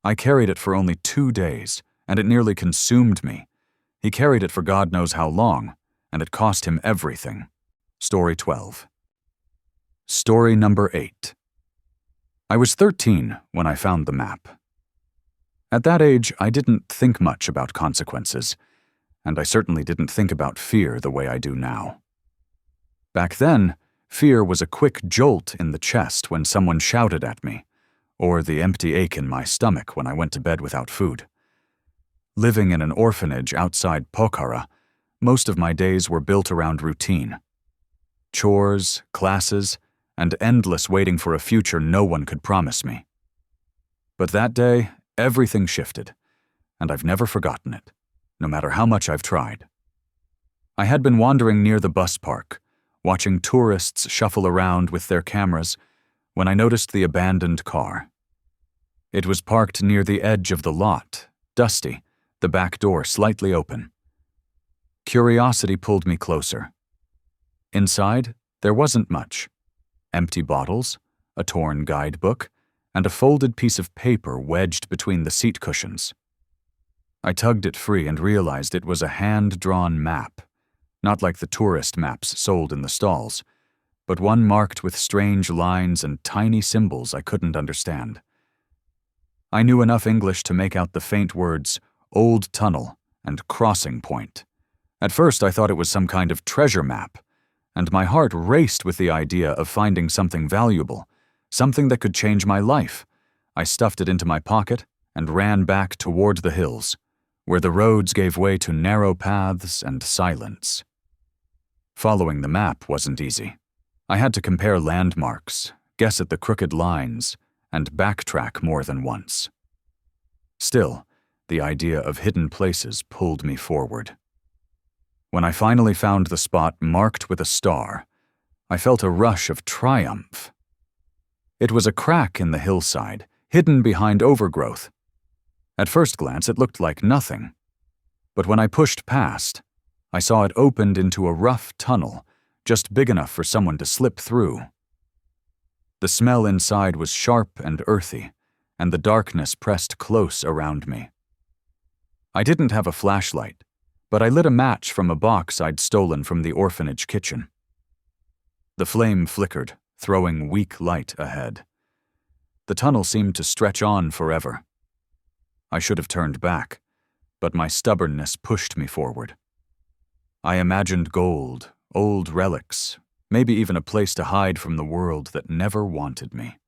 I carried it for only 2 days, and it nearly consumed me. He carried it for God knows how long, and it cost him everything. Story 12. Story number 8. I was 13 when I found the map. At that age, I didn't think much about consequences, and I certainly didn't think about fear the way I do now. Back then, fear was a quick jolt in the chest when someone shouted at me, or the empty ache in my stomach when I went to bed without food. Living in an orphanage outside Pokhara, most of my days were built around routine. Chores, classes, and endless waiting for a future no one could promise me. But that day, everything shifted, and I've never forgotten it, no matter how much I've tried. I had been wandering near the bus park, watching tourists shuffle around with their cameras, when I noticed the abandoned car. It was parked near the edge of the lot, dusty, the back door slightly open. Curiosity pulled me closer. Inside, there wasn't much. Empty bottles, a torn guidebook, and a folded piece of paper wedged between the seat cushions. I tugged it free and realized it was a hand-drawn map, not like the tourist maps sold in the stalls, but one marked with strange lines and tiny symbols I couldn't understand. I knew enough English to make out the faint words, Old Tunnel and Crossing Point. At first I thought it was some kind of treasure map, and my heart raced with the idea of finding something valuable, something that could change my life. I stuffed it into my pocket and ran back toward the hills, where the roads gave way to narrow paths and silence. Following the map wasn't easy. I had to compare landmarks, guess at the crooked lines, and backtrack more than once. Still, the idea of hidden places pulled me forward. When I finally found the spot marked with a star, I felt a rush of triumph. It was a crack in the hillside, hidden behind overgrowth. At first glance, it looked like nothing. But when I pushed past, I saw it opened into a rough tunnel, just big enough for someone to slip through. The smell inside was sharp and earthy, and the darkness pressed close around me. I didn't have a flashlight, but I lit a match from a box I'd stolen from the orphanage kitchen. The flame flickered, throwing weak light ahead. The tunnel seemed to stretch on forever. I should have turned back, but my stubbornness pushed me forward. I imagined gold, old relics, maybe even a place to hide from the world that never wanted me.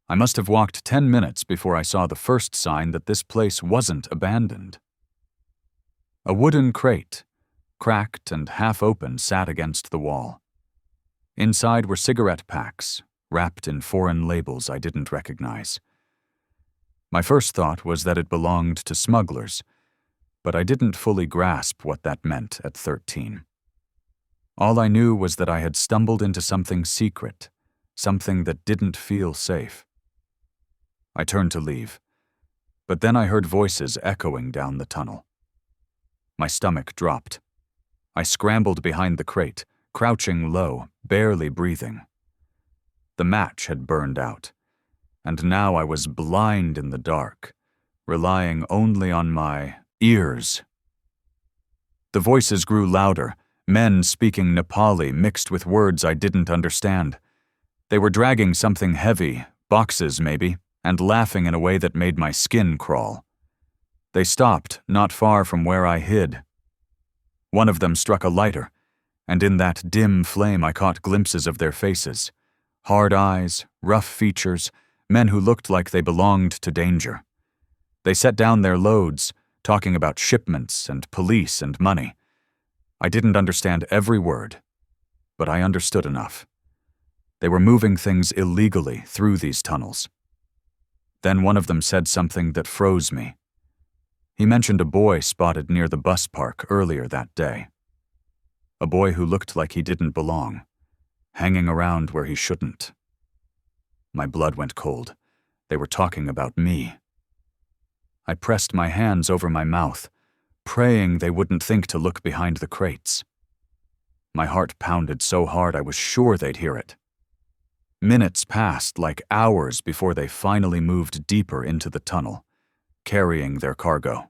I must have walked 10 minutes before I saw the first sign that this place wasn't abandoned. A wooden crate, cracked and half open, sat against the wall. Inside were cigarette packs, wrapped in foreign labels I didn't recognize. My first thought was that it belonged to smugglers, but I didn't fully grasp what that meant at 13. All I knew was that I had stumbled into something secret, something that didn't feel safe. I turned to leave, but then I heard voices echoing down the tunnel. My stomach dropped. I scrambled behind the crate, crouching low, barely breathing. The match had burned out, and now I was blind in the dark, relying only on my ears. The voices grew louder, men speaking Nepali mixed with words I didn't understand. They were dragging something heavy, boxes maybe, and laughing in a way that made my skin crawl. They stopped not far from where I hid. One of them struck a lighter, and in that dim flame I caught glimpses of their faces. Hard eyes, rough features, men who looked like they belonged to danger. They set down their loads, talking about shipments and police and money. I didn't understand every word, but I understood enough. They were moving things illegally through these tunnels. Then one of them said something that froze me. He mentioned a boy spotted near the bus park earlier that day. A boy who looked like he didn't belong, hanging around where he shouldn't. My blood went cold. They were talking about me. I pressed my hands over my mouth, praying they wouldn't think to look behind the crates. My heart pounded so hard I was sure they'd hear it. Minutes passed like hours before they finally moved deeper into the tunnel, carrying their cargo.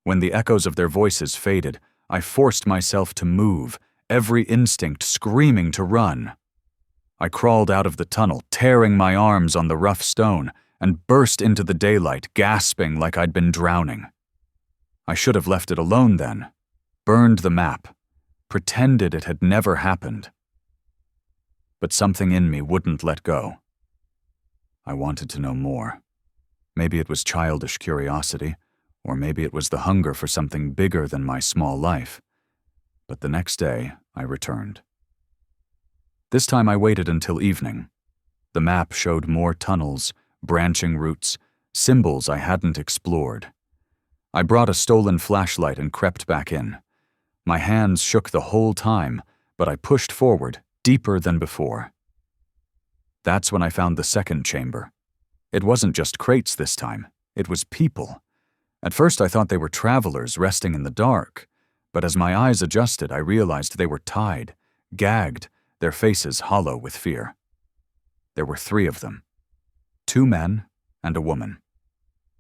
When the echoes of their voices faded, I forced myself to move, every instinct screaming to run. I crawled out of the tunnel, tearing my arms on the rough stone, and burst into the daylight, gasping like I'd been drowning. I should have left it alone then, burned the map, pretended it had never happened. But something in me wouldn't let go. I wanted to know more. Maybe it was childish curiosity, or maybe it was the hunger for something bigger than my small life. But the next day, I returned. This time I waited until evening. The map showed more tunnels, branching routes, symbols I hadn't explored. I brought a stolen flashlight and crept back in. My hands shook the whole time, but I pushed forward, deeper than before. That's when I found the second chamber. It wasn't just crates this time, it was people. At first I thought they were travelers resting in the dark, but as my eyes adjusted I realized they were tied, gagged, their faces hollow with fear. There were 3 of them. 2 men and a woman.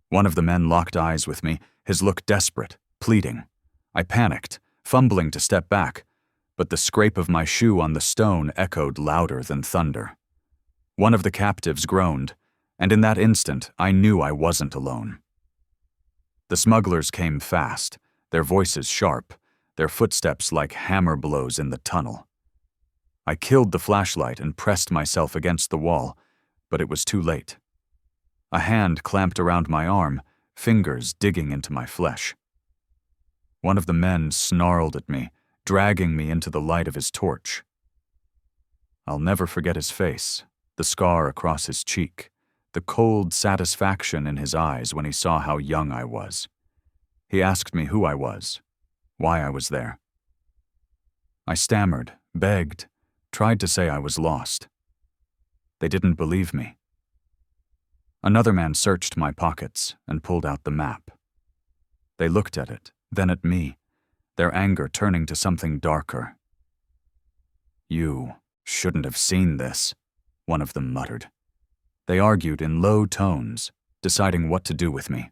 One of the men locked eyes with me, his look desperate, pleading. I panicked, fumbling to step back, but the scrape of my shoe on the stone echoed louder than thunder. One of the captives groaned, and in that instant I knew I wasn't alone. The smugglers came fast, their voices sharp, their footsteps like hammer blows in the tunnel. I killed the flashlight and pressed myself against the wall, but it was too late. A hand clamped around my arm, fingers digging into my flesh. One of the men snarled at me, dragging me into the light of his torch. I'll never forget his face, the scar across his cheek, the cold satisfaction in his eyes when he saw how young I was. He asked me who I was, why I was there. I stammered, begged, tried to say I was lost. They didn't believe me. Another man searched my pockets and pulled out the map. They looked at it, then at me, their anger turning to something darker. "You shouldn't have seen this," one of them muttered. They argued in low tones, deciding what to do with me.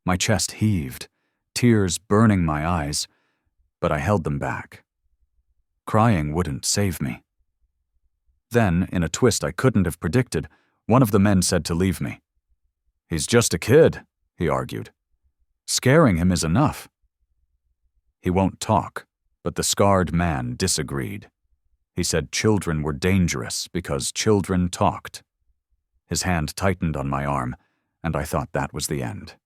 My chest heaved, tears burning my eyes, but I held them back. Crying wouldn't save me. Then, in a twist I couldn't have predicted, one of the men said to leave me. "He's just a kid," he argued. "Scaring him is enough." "He won't talk," But the scarred man disagreed. He said children were dangerous because children talked. His hand tightened on my arm, and I thought that was the end.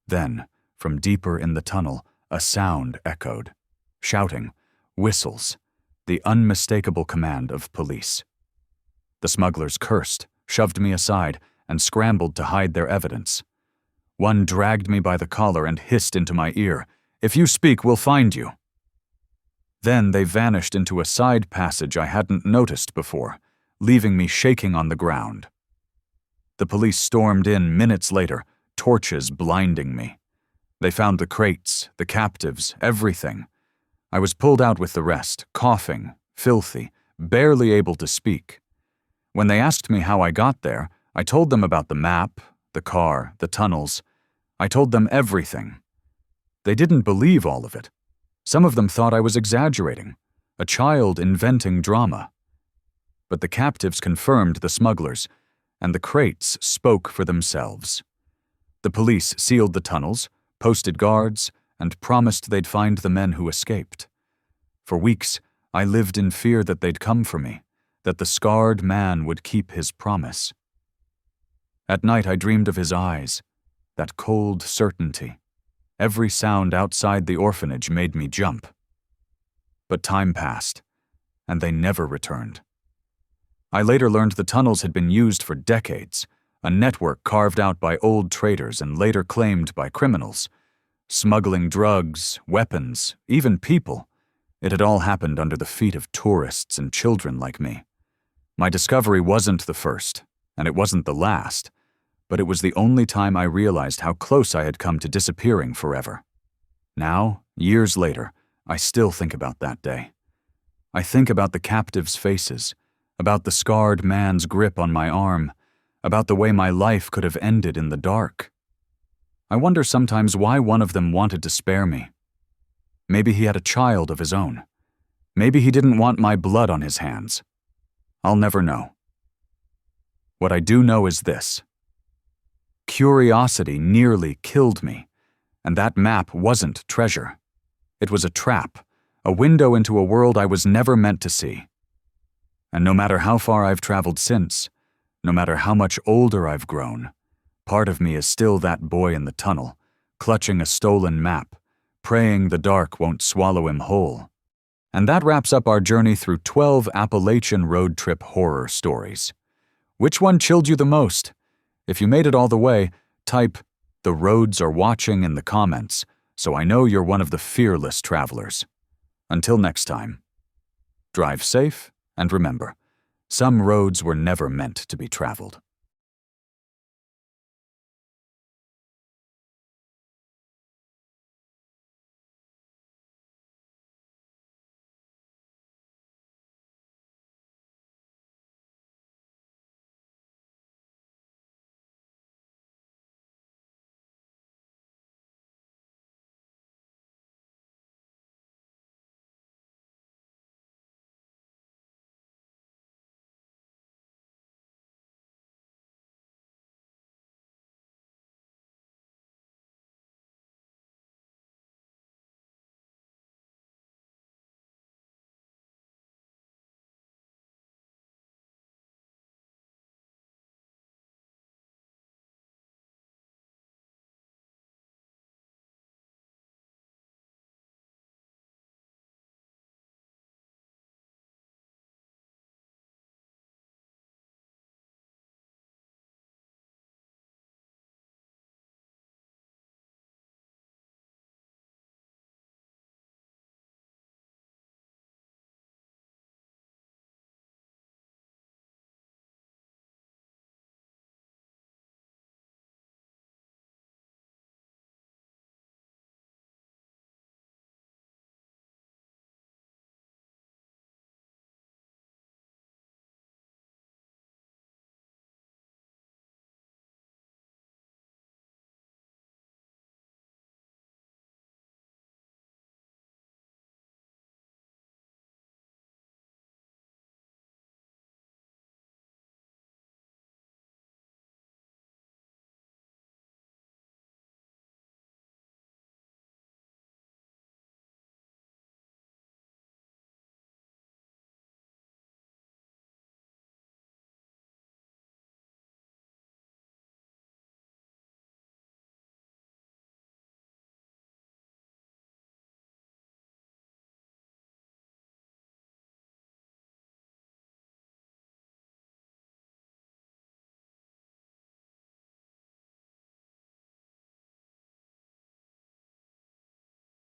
Then, from deeper in the tunnel, a sound echoed. Shouting, whistles, the unmistakable command of police. The smugglers cursed, shoved me aside, and scrambled to hide their evidence. One dragged me by the collar and hissed into my ear, "If you speak, we'll find you." Then they vanished into a side passage I hadn't noticed before, leaving me shaking on the ground. The police stormed in minutes later, torches blinding me. They found the crates, the captives, everything. I was pulled out with the rest, coughing, filthy, barely able to speak. When they asked me how I got there, I told them about the map, the car, the tunnels. I told them everything. They didn't believe all of it. Some of them thought I was exaggerating, a child inventing drama. But the captives confirmed the smugglers, and the crates spoke for themselves. The police sealed the tunnels, posted guards, and promised they'd find the men who escaped. For weeks, I lived in fear that they'd come for me, that the scarred man would keep his promise. At night I dreamed of his eyes, that cold certainty. Every sound outside the orphanage made me jump. But time passed, and they never returned. I later learned the tunnels had been used for decades, a network carved out by old traders and later claimed by criminals. Smuggling drugs, weapons, even people. It had all happened under the feet of tourists and children like me. My discovery wasn't the first, and it wasn't the last, but it was the only time I realized how close I had come to disappearing forever. Now, years later, I still think about that day. I think about the captives' faces, about the scarred man's grip on my arm, about the way my life could have ended in the dark. I wonder sometimes why one of them wanted to spare me. Maybe he had a child of his own. Maybe he didn't want my blood on his hands. I'll never know. What I do know is this. Curiosity nearly killed me, and that map wasn't treasure. It was a trap, a window into a world I was never meant to see. And no matter how far I've traveled since, no matter how much older I've grown, part of me is still that boy in the tunnel, clutching a stolen map, praying the dark won't swallow him whole. And that wraps up our journey through 12 Appalachian road trip horror stories. Which one chilled you the most? If you made it all the way, type, "The roads are watching" in the comments, so I know you're one of the fearless travelers. Until next time, drive safe, and remember, some roads were never meant to be traveled.